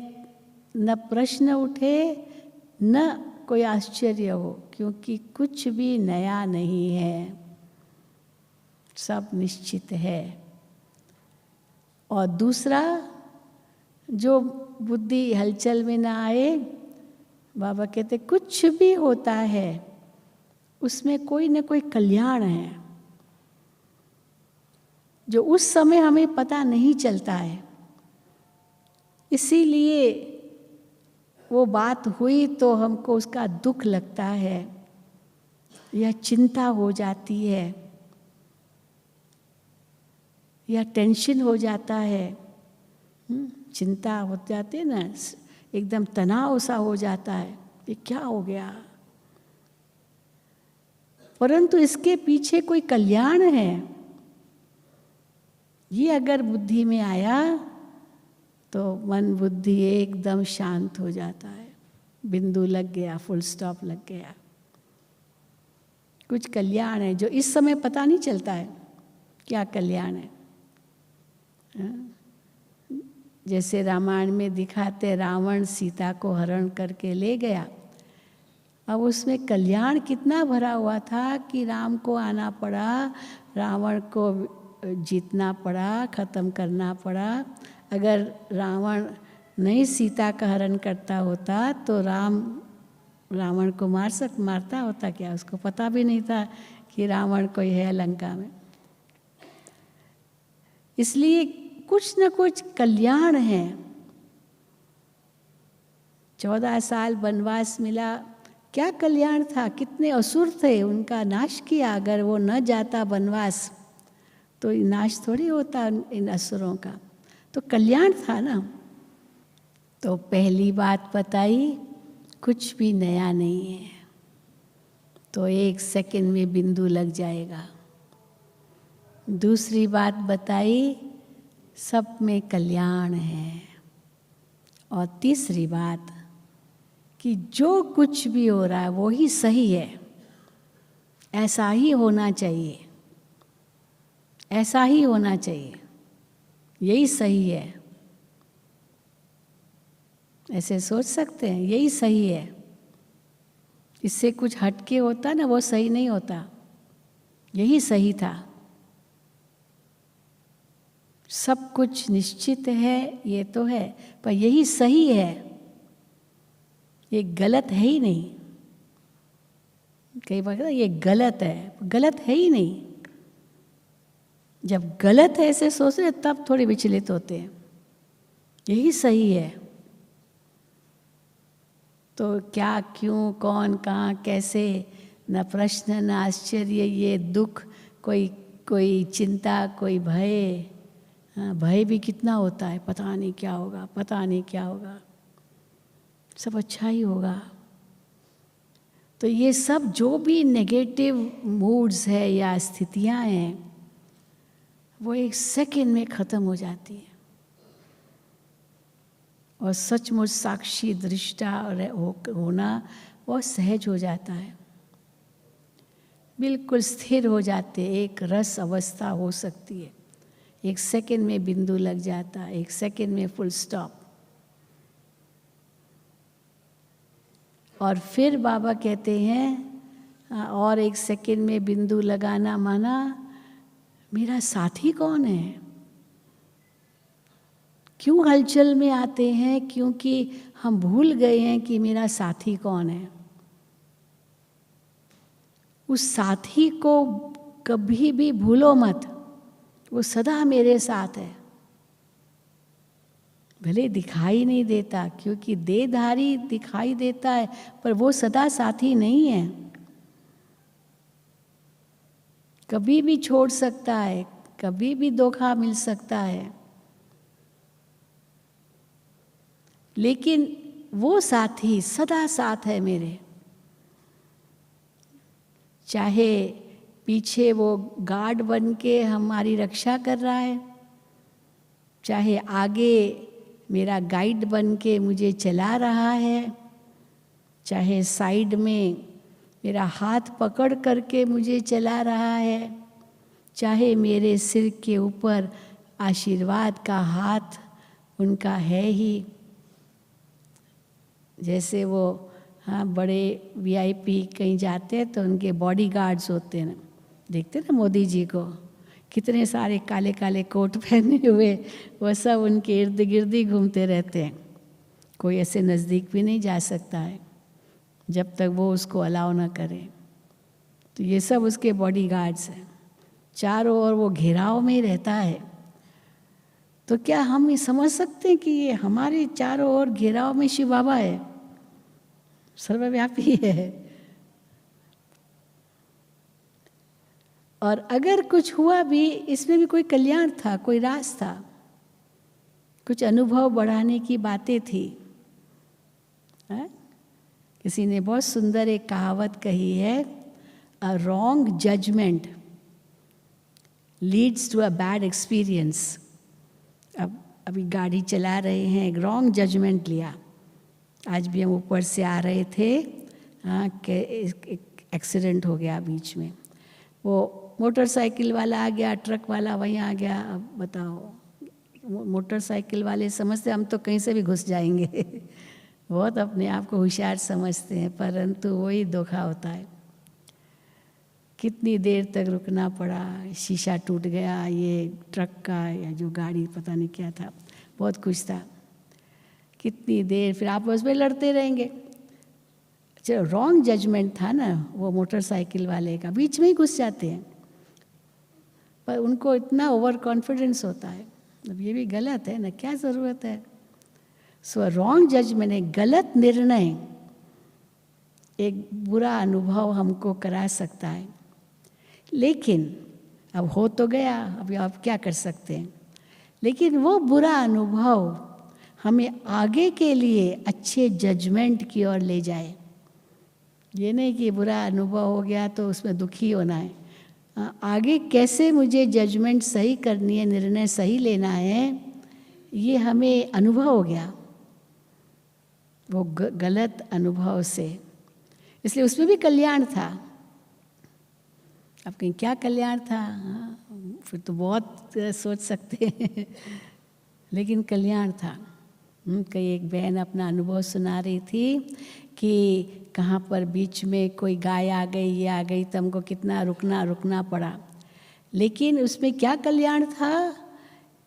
न प्रश्न उठे न कोई आश्चर्य हो, क्योंकि कुछ भी नया नहीं है, सब निश्चित है। और दूसरा, जो बुद्धि हलचल में ना आए, बाबा कहते कुछ भी होता है उसमें कोई न कोई कल्याण है, जो उस समय हमें पता नहीं चलता है। इसीलिए वो बात हुई तो हमको उसका दुख लगता है या चिंता हो जाती है या टेंशन हो जाता है, चिंता हो जाती है ना, एकदम तनाव सा हो जाता है, ये क्या हो गया। परंतु इसके पीछे कोई कल्याण है, ये अगर बुद्धि में आया तो मन बुद्धि एकदम शांत हो जाता है, बिंदु लग गया, फुल स्टॉप लग गया। कुछ कल्याण है जो इस समय पता नहीं चलता है, क्या कल्याण है। जैसे रामायण में दिखाते, रावण सीता को हरण करके ले गया, अब उसमें कल्याण कितना भरा हुआ था कि राम को आना पड़ा, रावण को जीतना पड़ा, खत्म करना पड़ा। अगर रावण नहीं सीता का हरण करता होता तो रावण को मारता होता क्या? उसको पता भी नहीं था कि रावण कोई है लंका में। इसलिए कुछ न कुछ कल्याण है। 14 साल वनवास मिला, क्या कल्याण था? कितने असुर थे, उनका नाश किया। अगर वो न जाता वनवास तो नाश थोड़ी होता इन असुरों का, तो कल्याण था ना। तो पहली बात बताई, कुछ भी नया नहीं है, तो 1 सेकंड में बिंदु लग जाएगा। दूसरी बात बताई, सब में कल्याण है। और तीसरी बात कि जो कुछ भी हो रहा है वो ही सही है, ऐसा ही होना चाहिए, ऐसा ही होना चाहिए, यही सही है। ऐसे सोच सकते हैं, यही सही है। इससे कुछ हटके होता ना, वो सही नहीं होता, यही सही था। सब कुछ निश्चित है, ये तो है, पर यही सही है, ये गलत है ही नहीं। कई बार ये गलत है, गलत है ही नहीं। जब गलत है ऐसे सोच रहे तब थोड़े विचलित होते हैं, यही सही है। तो क्या, क्यों, कौन, कहाँ, कैसे, न प्रश्न न आश्चर्य, ये दुख, कोई चिंता, कोई भय। हाँ, भय भी कितना होता है, पता नहीं क्या होगा, पता नहीं क्या होगा, सब अच्छा ही होगा। तो ये सब जो भी नेगेटिव मूड्स है या स्थितियाँ हैं, वो 1 सेकंड में ख़त्म हो जाती है। और सचमुच साक्षी दृष्टा होना वो सहज हो जाता है, बिल्कुल स्थिर हो जाते, एक रस अवस्था हो सकती है। 1 सेकंड में बिंदु लग जाता, 1 सेकंड में फुल स्टॉप। और फिर बाबा कहते हैं, और 1 सेकंड में बिंदु लगाना माना मेरा साथी कौन है। क्यों हलचल में आते हैं? क्योंकि हम भूल गए हैं कि मेरा साथी कौन है। उस साथी को कभी भी भूलो मत, वो सदा मेरे साथ है। भले दिखाई नहीं देता, क्योंकि देहधारी दिखाई देता है, पर वो सदा साथी नहीं है। कभी भी छोड़ सकता है, कभी भी धोखा मिल सकता है, लेकिन वो साथी सदा साथ है मेरे। चाहे पीछे वो गार्ड बन के हमारी रक्षा कर रहा है, चाहे आगे मेरा गाइड बन के मुझे चला रहा है, चाहे साइड में मेरा हाथ पकड़ करके मुझे चला रहा है, चाहे मेरे सिर के ऊपर आशीर्वाद का हाथ उनका है ही। जैसे वो बड़े वीआईपी कहीं जाते हैं तो उनके बॉडीगार्ड्स होते हैं, देखते हैं ना मोदी जी को, कितने सारे काले काले कोट पहने हुए, वो सब उनके इर्द गिर्द ही घूमते रहते हैं। कोई ऐसे नज़दीक भी नहीं जा सकता है जब तक वो उसको अलाउ ना करे। तो ये सब उसके बॉडीगार्ड्स हैं, चारों ओर वो घेराव में ही रहता है। तो क्या हम ये समझ सकते हैं कि ये हमारे चारों ओर घेराव में शिव बाबा है, सर्वव्यापी है। और अगर कुछ हुआ भी, इसमें भी कोई कल्याण था, कोई राज था, कुछ अनुभव बढ़ाने की बातें थी। किसी ने बहुत सुंदर एक कहावत कही है, a wrong judgement leads to a bad experience. अब अभी गाड़ी चला रहे हैं, एक रॉन्ग जजमेंट लिया। आज भी हम ऊपर से आ रहे थे, कि एक एक्सीडेंट हो गया बीच में, वो मोटरसाइकिल वाला आ गया, ट्रक वाला वहीं आ गया। अब बताओ, मोटरसाइकिल वाले समझते हम तो कहीं से भी घुस जाएंगे बहुत अपने आप को होशियार समझते हैं, परंतु वही धोखा होता है। कितनी देर तक रुकना पड़ा, शीशा टूट गया, ये ट्रक का या जो गाड़ी पता नहीं क्या था, बहुत कुछ था। कितनी देर फिर आपस में लड़ते रहेंगे। चलो रॉन्ग जजमेंट था ना वो मोटरसाइकिल वाले का, बीच में ही घुस जाते हैं, पर उनको इतना ओवर कॉन्फिडेंस होता है। अब ये भी गलत है ना, क्या ज़रूरत है। सो रॉन्ग जजमेंट, एक गलत निर्णय एक बुरा अनुभव हमको करा सकता है। लेकिन अब हो तो गया, अभी आप क्या कर सकते हैं। लेकिन वो बुरा अनुभव हमें आगे के लिए अच्छे जजमेंट की ओर ले जाए। ये नहीं कि बुरा अनुभव हो गया तो उसमें दुखी होना है। आगे कैसे मुझे जजमेंट सही करनी है, निर्णय सही लेना है, ये हमें अनुभव हो गया वो गलत अनुभव से। इसलिए उसमें भी कल्याण था। अब कहीं क्या कल्याण था, फिर तो बहुत सोच सकते हैं लेकिन कल्याण था। कई एक बहन अपना अनुभव सुना रही थी कि कहाँ पर बीच में कोई गाय आ गई, ये आ गई, तो हमको कितना रुकना पड़ा। लेकिन उसमें क्या कल्याण था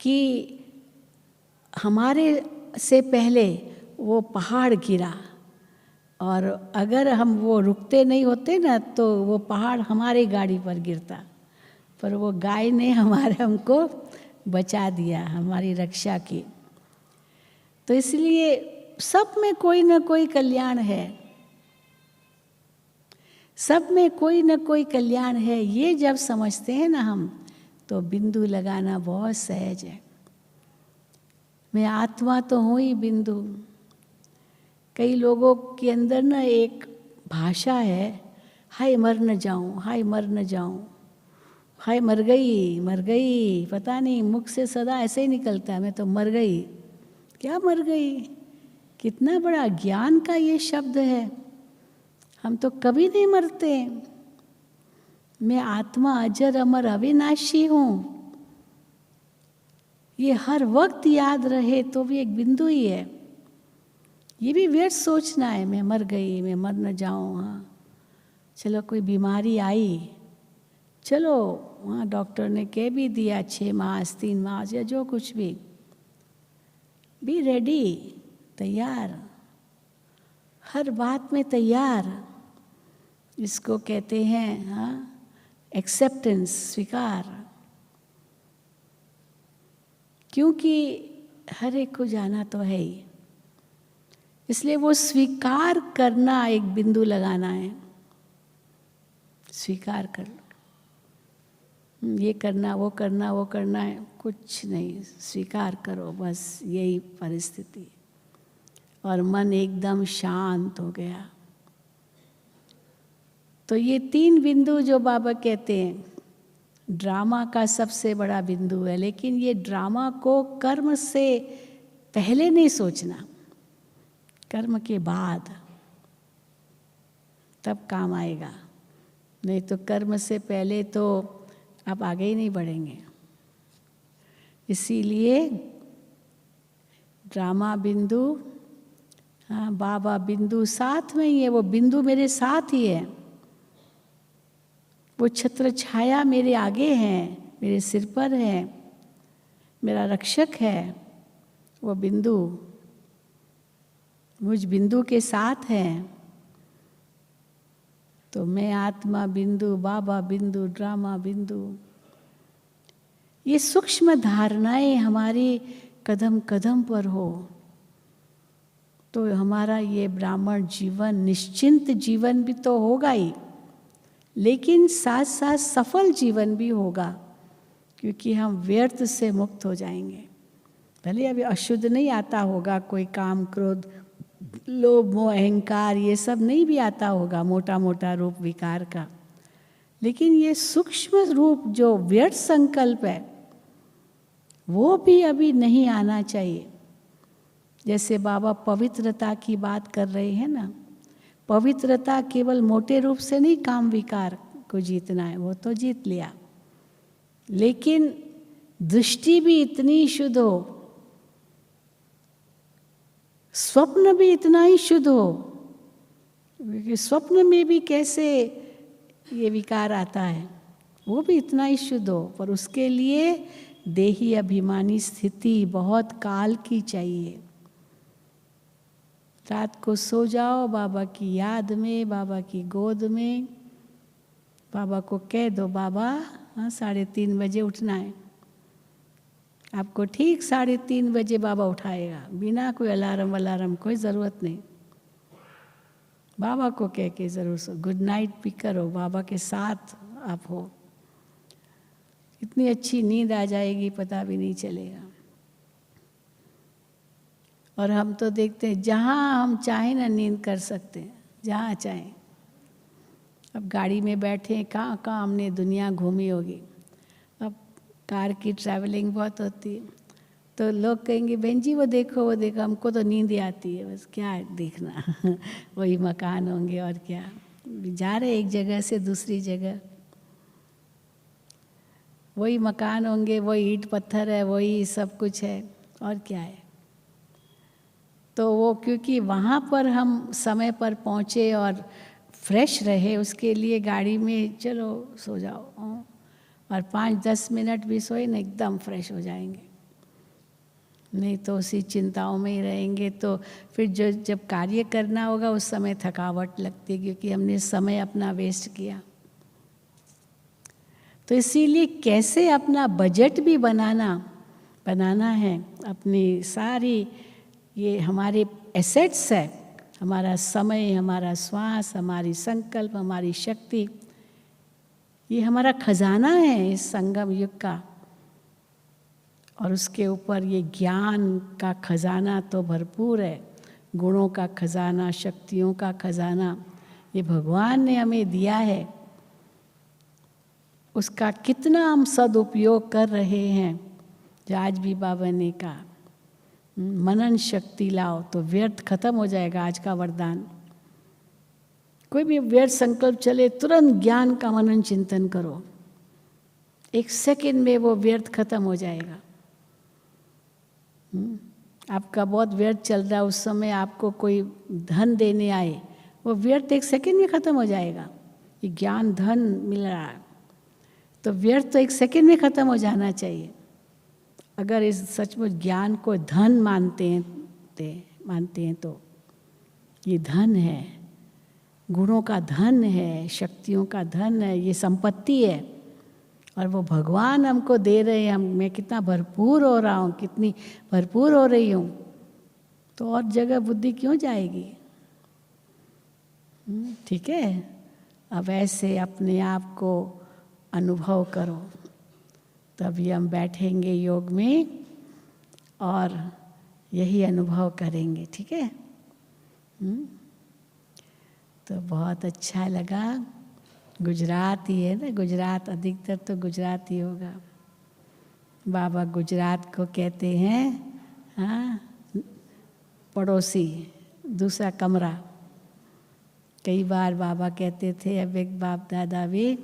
कि हमारे से पहले वो पहाड़ गिरा, और अगर हम वो रुकते नहीं होते ना तो वो पहाड़ हमारी गाड़ी पर गिरता, पर वो गाय ने हमको बचा दिया, हमारी रक्षा की। तो इसलिए सब में कोई ना कोई कल्याण है, सब में कोई ना कोई कल्याण है। ये जब समझते हैं ना हम, तो बिंदु लगाना बहुत सहज है। मैं आत्मा तो हूँ ही बिंदु। कई लोगों के अंदर ना एक भाषा है, हाय मर न जाऊँ, हाय मर न जाऊँ, हाय मर गई, पता नहीं मुख से सदा ऐसे ही निकलता है, मैं तो मर गई। क्या मर गई? कितना बड़ा ज्ञान का ये शब्द है। हम तो कभी नहीं मरते। मैं आत्मा अजर अमर अविनाशी हूँ। ये हर वक्त याद रहे तो भी एक बिंदु ही है। ये भी व्यर्थ सोचना है मैं मर गई, मैं मर न जाऊँ। हाँ चलो कोई बीमारी आई, चलो वहाँ डॉक्टर ने कह भी दिया 6 मास 3 मास या जो कुछ भी, बी रेडी, तैयार, हर बात में तैयार। इसको कहते हैं एक्सेप्टेंस, स्वीकार। क्योंकि हर एक को जाना तो है ही, इसलिए वो स्वीकार करना एक बिंदु लगाना है। स्वीकार कर लो, ये करना वो करना वो करना है, कुछ नहीं, स्वीकार करो, बस यही परिस्थिति। और मन एकदम शांत हो गया। तो ये 3 बिंदु जो बाबा कहते हैं, ड्रामा का सबसे बड़ा बिंदु है। लेकिन ये ड्रामा को कर्म से पहले नहीं सोचना, कर्म के बाद, तब काम आएगा। नहीं तो कर्म से पहले तो आप आगे ही नहीं बढ़ेंगे। इसीलिए ड्रामा बिंदु, बाबा बिंदु साथ में ही है, वो बिंदु मेरे साथ ही है, वो छत्र छाया मेरे आगे है, मेरे सिर पर है, मेरा रक्षक है। वो बिंदु मुझ बिंदु के साथ है। तो मैं आत्मा बिंदु, बाबा बिंदु, ड्रामा बिंदु, ये सूक्ष्म धारणाएं हमारी कदम कदम पर हो तो हमारा ये ब्राह्मण जीवन निश्चिंत जीवन भी तो होगा ही, लेकिन साथ साथ सफल जीवन भी होगा, क्योंकि हम व्यर्थ से मुक्त हो जाएंगे। भले अभी अशुद्ध नहीं आता होगा, कोई काम क्रोध लोभ मोह अहंकार ये सब नहीं भी आता होगा, मोटा मोटा रूप विकार का, लेकिन ये सूक्ष्म रूप जो व्यर्थ संकल्प है वो भी अभी नहीं आना चाहिए। जैसे बाबा पवित्रता की बात कर रहे हैं ना, पवित्रता केवल मोटे रूप से नहीं काम विकार को जीतना है, वो तो जीत लिया, लेकिन दृष्टि भी इतनी शुद्ध हो, स्वप्न भी इतना ही शुद्ध हो, क्योंकि स्वप्न में भी कैसे ये विकार आता है, वो भी इतना ही शुद्ध हो। पर उसके लिए देही अभिमानी स्थिति बहुत काल की चाहिए। रात को सो जाओ बाबा की याद में, बाबा की गोद में, बाबा को कह दो बाबा 3:30 बजे उठना है, आपको ठीक 3:30 बजे बाबा उठाएगा, बिना कोई अलार्म कोई ज़रूरत नहीं। बाबा को कह के ज़रूर सो, गुड नाइट भी करो, बाबा के साथ आप हो, इतनी अच्छी नींद आ जाएगी पता भी नहीं चलेगा। और हम तो देखते हैं जहाँ हम चाहें ना नींद कर सकते हैं, जहाँ चाहें। अब गाड़ी में बैठे कहाँ कहाँ हमने दुनिया घूमी होगी, अब कार की ट्रैवलिंग बहुत होती है, तो लोग कहेंगे बहन जी वो देखो, हमको तो नींद ही आती है, बस क्या है देखना वही मकान होंगे और क्या, जा रहे एक जगह से दूसरी जगह, वही मकान होंगे, वही ईंट पत्थर है, वही सब कुछ है, और क्या है। तो वो क्योंकि वहाँ पर हम समय पर पहुँचे और फ्रेश रहे, उसके लिए गाड़ी में चलो सो जाओ, और 5-10 मिनट भी सोए ना एकदम फ्रेश हो जाएंगे। नहीं तो उसी चिंताओं में ही रहेंगे, तो फिर जब कार्य करना होगा उस समय थकावट लगती है, क्योंकि हमने समय अपना वेस्ट किया। तो इसीलिए कैसे अपना बजट भी बनाना है, अपनी सारी ये हमारे एसेट्स है, हमारा समय, हमारा श्वास, हमारी संकल्प, हमारी शक्ति, ये हमारा खजाना है इस संगम युग का। और उसके ऊपर ये ज्ञान का खजाना तो भरपूर है, गुणों का खजाना, शक्तियों का खजाना, ये भगवान ने हमें दिया है। उसका कितना हम सदुपयोग कर रहे हैं, जो आज भी बाबा ने कहा मनन शक्ति लाओ तो व्यर्थ खत्म हो जाएगा। आज का वरदान, कोई भी व्यर्थ संकल्प चले तुरंत ज्ञान का मनन चिंतन करो, 1 सेकंड में वो व्यर्थ खत्म हो जाएगा। आपका बहुत व्यर्थ चल रहा है, उस समय आपको कोई धन देने आए, वो व्यर्थ 1 सेकंड में खत्म हो जाएगा। ये ज्ञान धन मिल रहा है तो व्यर्थ तो 1 सेकंड में खत्म हो जाना चाहिए। अगर इस सचमुच ज्ञान को धन मानते हैं तो ये धन है, गुणों का धन है, शक्तियों का धन है, ये संपत्ति है। और वो भगवान हमको दे रहे हैं। मैं कितना भरपूर हो रहा हूँ, कितनी भरपूर हो रही हूँ, तो और जगह बुद्धि क्यों जाएगी? ठीक है। अब ऐसे अपने आप को अनुभव करो, तभी हम बैठेंगे योग में और यही अनुभव करेंगे। ठीक है। तो बहुत अच्छा लगा। गुजरात ही है ना, गुजरात अधिकतर तो गुजरात ही होगा। बाबा गुजरात को कहते हैं हाँ पड़ोसी, दूसरा कमरा। कई बार बाबा कहते थे, अब एक बाप दादा भी,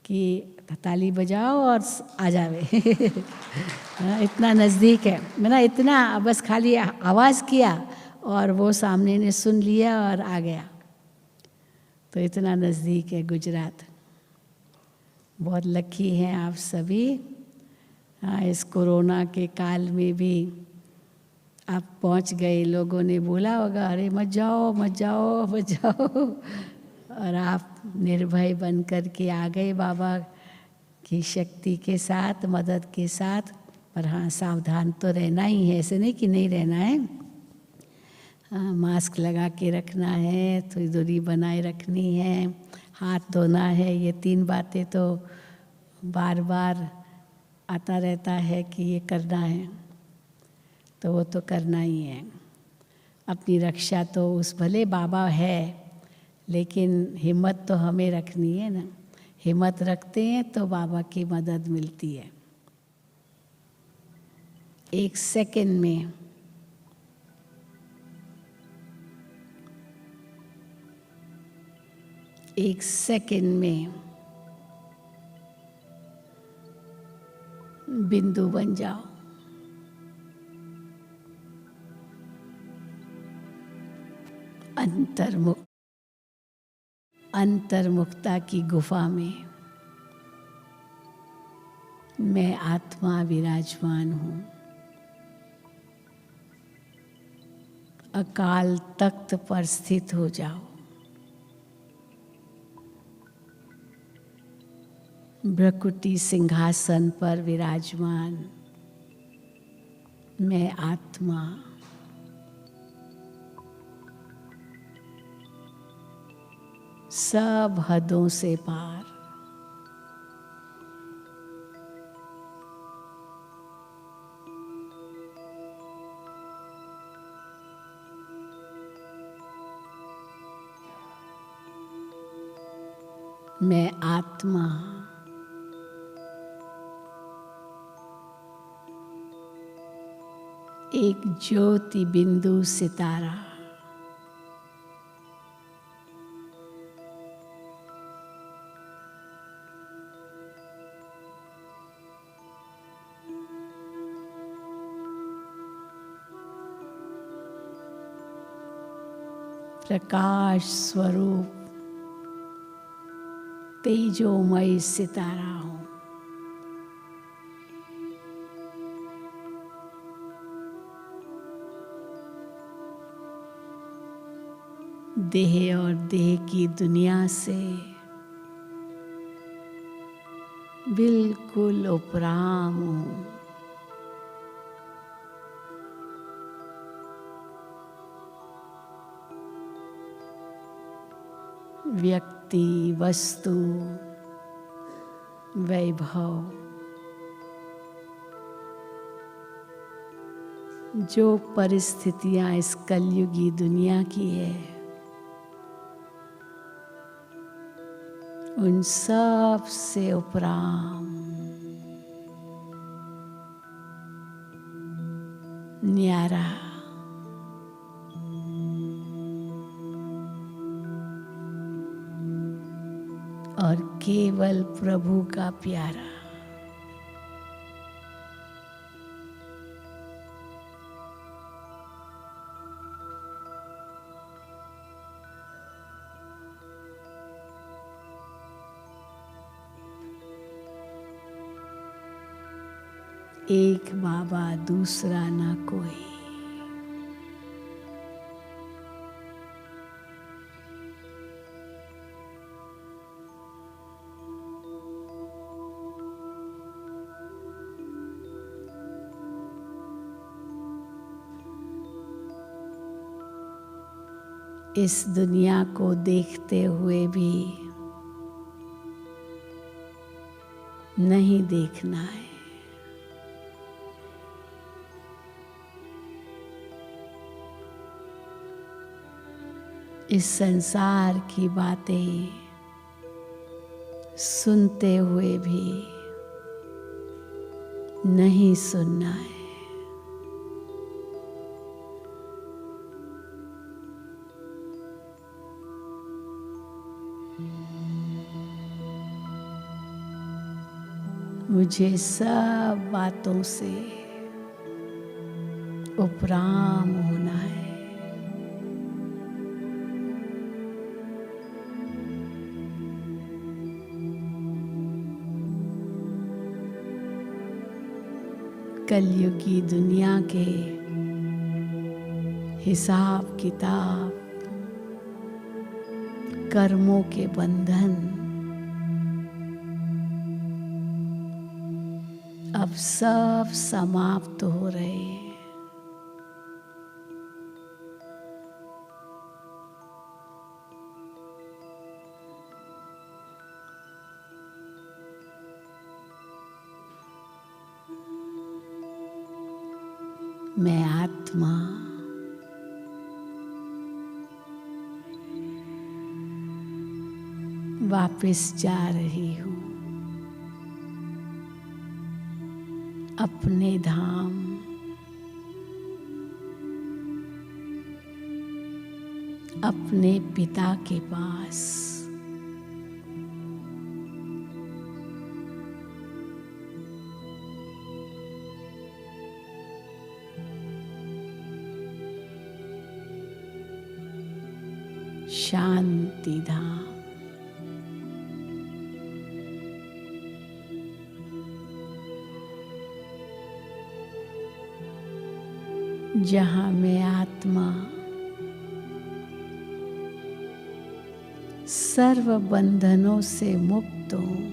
कि ताली बजाओ और आ जावे। इतना नज़दीक है। मैंने इतना बस खाली आवाज़ किया और वो सामने ने सुन लिया और आ गया। तो इतना नज़दीक है गुजरात। बहुत लकी हैं आप सभी। हाँ, इस कोरोना के काल में भी आप पहुंच गए। लोगों ने बोला होगा अरे मत जाओ मत जाओ मत जाओ, और आप निर्भय बन कर के आ गए बाबा की शक्ति के साथ, मदद के साथ। पर हाँ, सावधान तो रहना ही है, ऐसे नहीं कि नहीं रहना है। हाँ, मास्क लगा के रखना है, थोड़ी दूरी बनाए रखनी है, हाथ धोना है। ये 3 बातें तो बार बार आता रहता है कि ये करना है, तो वो तो करना ही है। अपनी रक्षा तो उस भले बाबा है, लेकिन हिम्मत तो हमें रखनी है ना। हिम्मत रखते हैं तो बाबा की मदद मिलती है। 1 सेकंड में एक सेकंड में बिंदु बन जाओ। अंतर्मुखता की गुफा में मैं आत्मा विराजमान हूँ। अकाल तख्त पर स्थित हो जाओ। भ्रकुटी सिंहासन पर विराजमान मैं आत्मा, सब हदों से पार। मैं आत्मा, एक ज्योति बिंदु सितारा। प्रकाश स्वरूप तेजोमय सितारा हूँ। देह और देह की दुनिया से बिल्कुल उपराम हूँ। व्यक्ति, वस्तु, वैभव, जो परिस्थितियां इस कलयुगी दुनिया की है, उन सब से उपराम न्यारा, और केवल प्रभु का प्यारा। एक बाबा दूसरा ना कोई। इस दुनिया को देखते हुए भी नहीं देखना है। इस संसार की बातें सुनते हुए भी नहीं सुनना है। मुझे सब बातों से उपराम होना है। कलयुगी दुनिया के हिसाब किताब, कर्मों के बंधन अब सब समाप्त हो रहे हैं। मैं आत्मा वापस जा रही हूँ अपने धाम, अपने पिता के पास। शांति धाम। जहाँ मैं आत्मा सर्व बंधनों से मुक्त हूँ,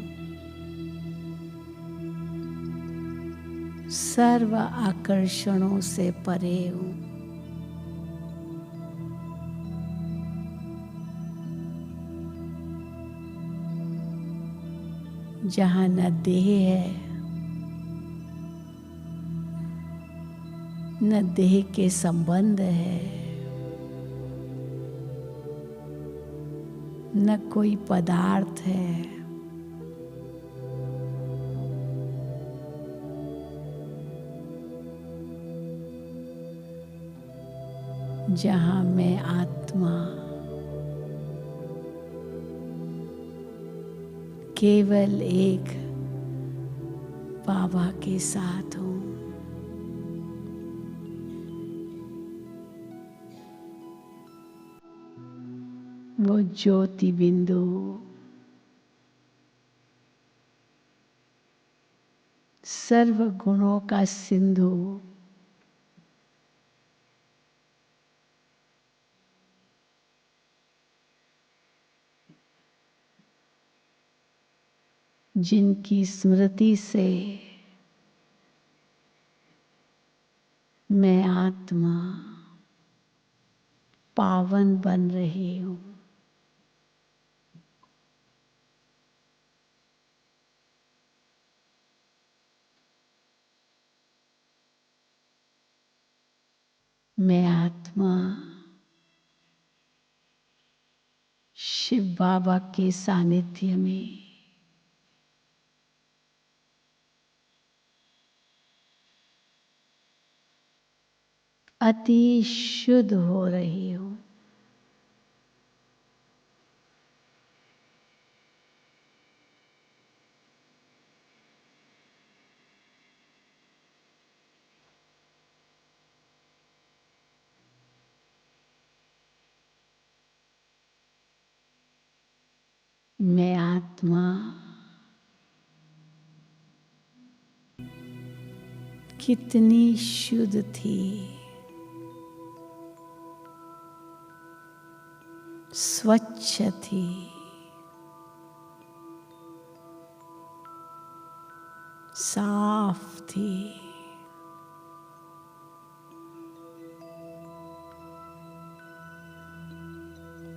सर्व आकर्षणों से परे हूँ। जहाँ न देह है, न देह के संबंध है, न कोई पदार्थ है। जहाँ मैं आत्मा केवल एक बाबा के साथ हूँ। वो ज्योति बिंदु सर्व गुणों का सिंधु जिनकी स्मृति से मैं आत्मा पावन बन रही हूँ। मैं आत्मा शिव बाबा के सानिध्य में अति शुद्ध हो रही हूँ। मैं आत्मा कितनी शुद्ध थी, स्वच्छ थी, साफ थी।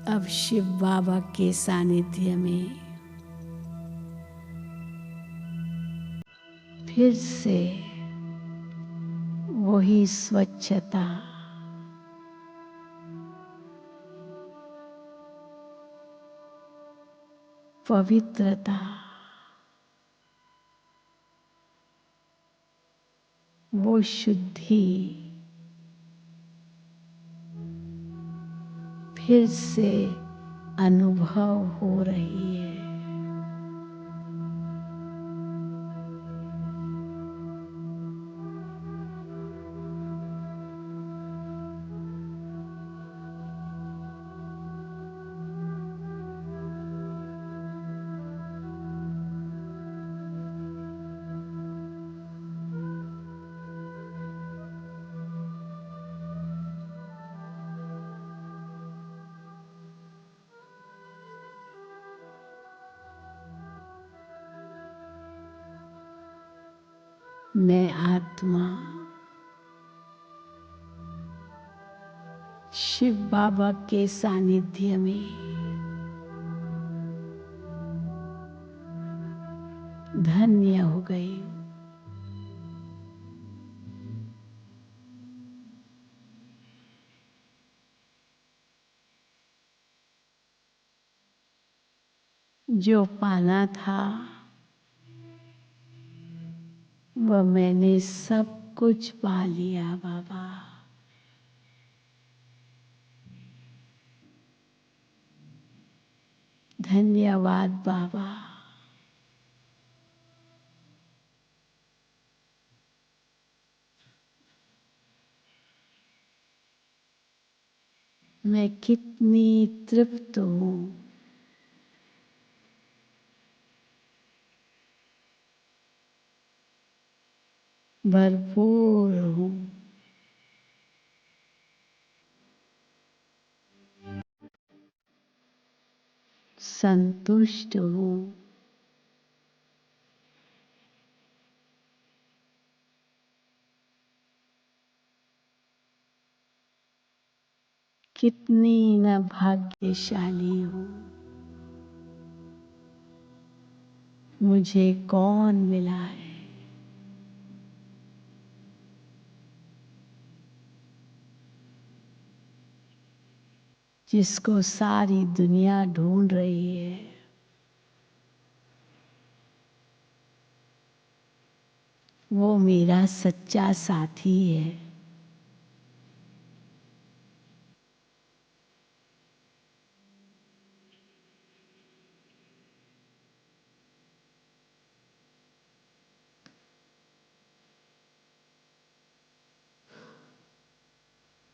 अब शिव बाबा के सानिध्य में फिर से वही स्वच्छता, पवित्रता, वो शुद्धि फिर से अनुभव हो रही है। मैं आत्मा शिव बाबा के सानिध्य में धन्य हो गई। जो पाना था वह मैंने सब कुछ पा लिया बाबा। धन्यवाद बाबा। मैं कितनी तृप्त हूँ। भरपूर हूँ। संतुष्ट हूँ। कितनी मैं भाग्यशाली हूँ। मुझे कौन मिला है। जिसको सारी दुनिया ढूंढ रही है। वो मेरा सच्चा साथी है।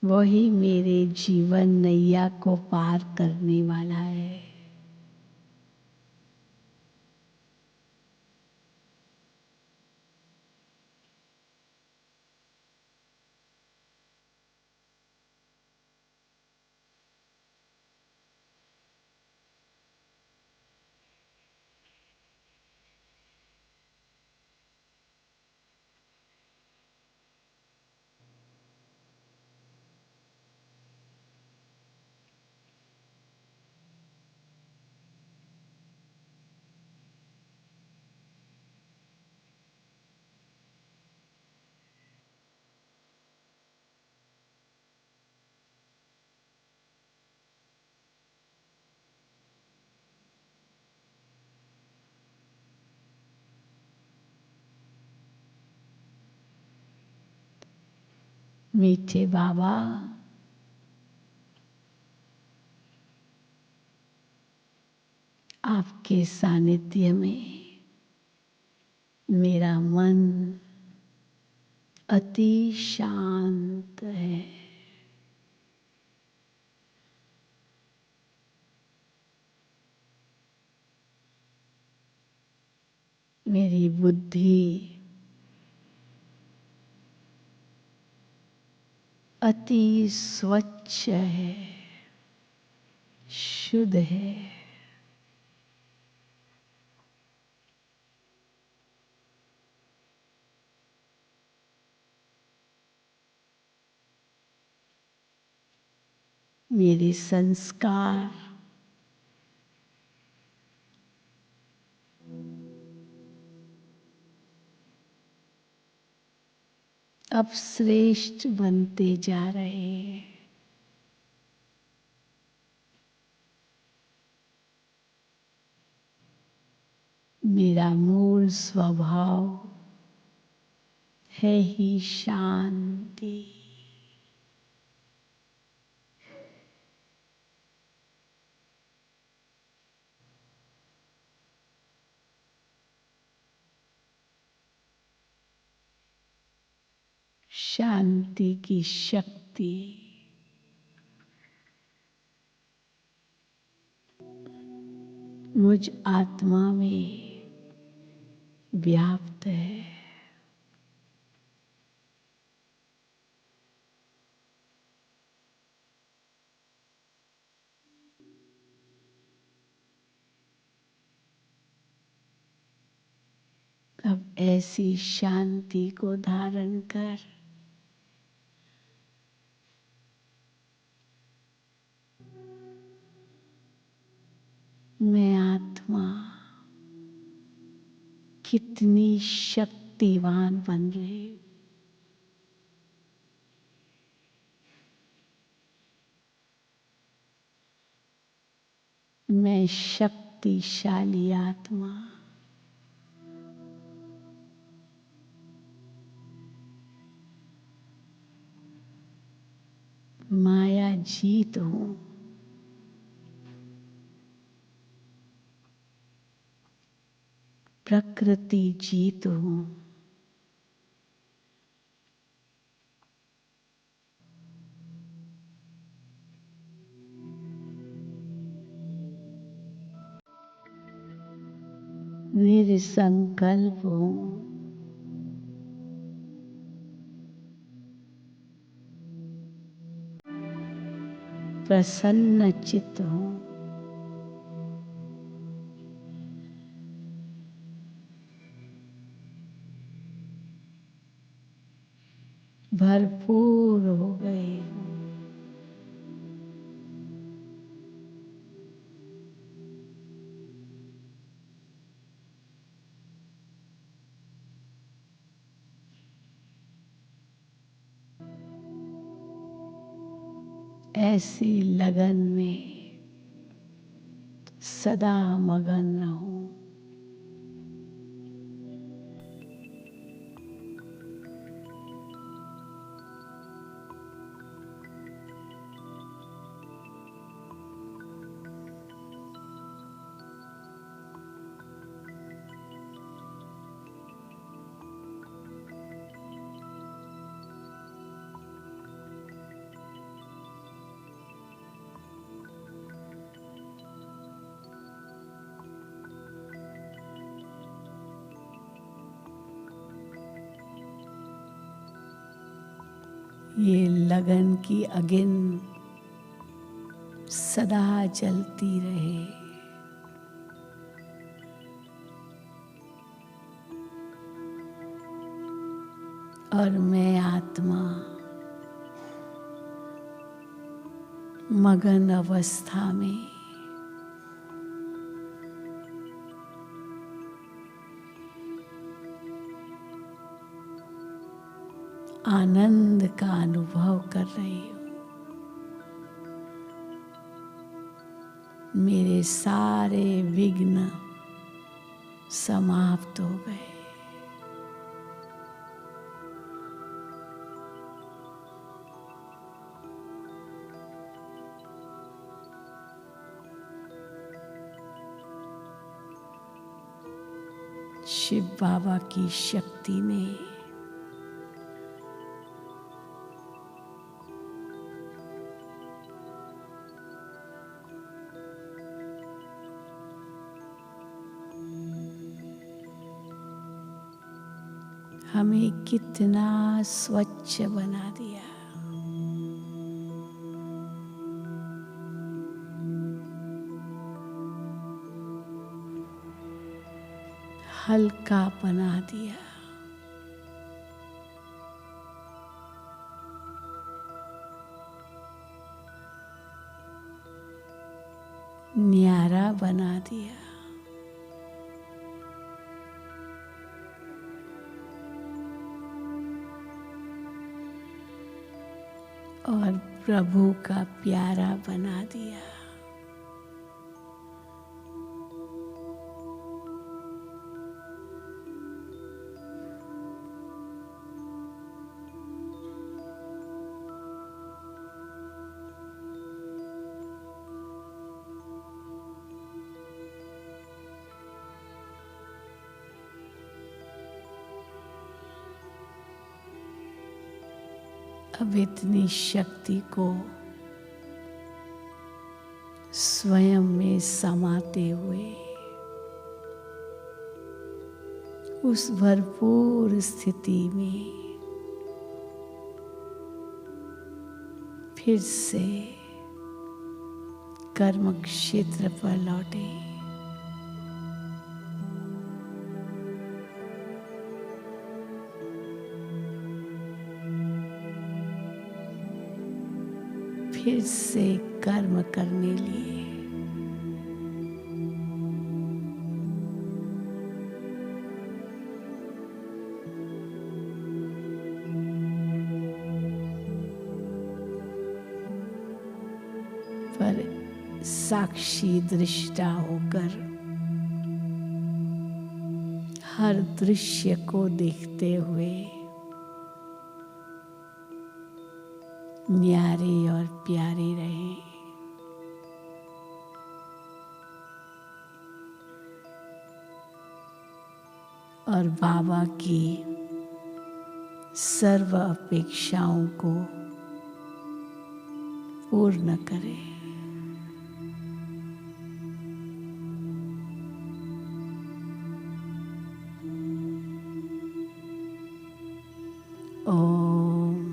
वही मेरे जीवन नैया को पार करने वाला है। मीठे बाबा, आपके सानिध्य में मेरा मन अति शांत है। मेरी बुद्धि अति स्वच्छ है, शुद्ध है। मेरे संस्कार अब श्रेष्ठ बनते जा रहे हैं। मेरा मूल स्वभाव है ही शांति। शांति की शक्ति मुझ आत्मा में व्याप्त है। अब ऐसी शांति को धारण कर मैं आत्मा कितनी शक्तिवान बन रही हूँ। मैं शक्तिशाली आत्मा, माया जीत हूँ। प्रकृति जीत हूँ। निसंकल्प हूँ। प्रसन्न चित्त हूँ। भरपूर हो गई हूँ। ऐसी लगन में सदा मगन रहूं। ये लगन की अगिन सदा जलती रहे। और मैं आत्मा मगन अवस्था में आनंद का अनुभव कर रही हूँ। मेरे सारे विघ्न समाप्त हो गए। शिव बाबा की शक्ति ने हमें कितना स्वच्छ बना दिया। हल्का बना दिया। न्यारा बना दिया। और प्रभु का प्यारा बना दिया। अब इतनी शक्ति को स्वयं में समाते हुए उस भरपूर स्थिति में फिर से कर्म क्षेत्र पर लौटे। फिर से कर्म करने लिए पर साक्षी दृष्टा होकर हर दृश्य को देखते हुए न्यारे और प्यारे रहे। और बाबा की सर्व अपेक्षाओं को पूर्ण करें। ओम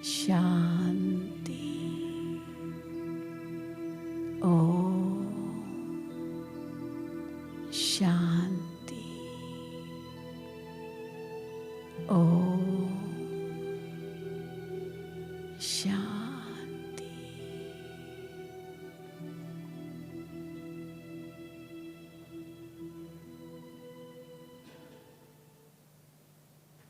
शांति। ओम शांति। ओम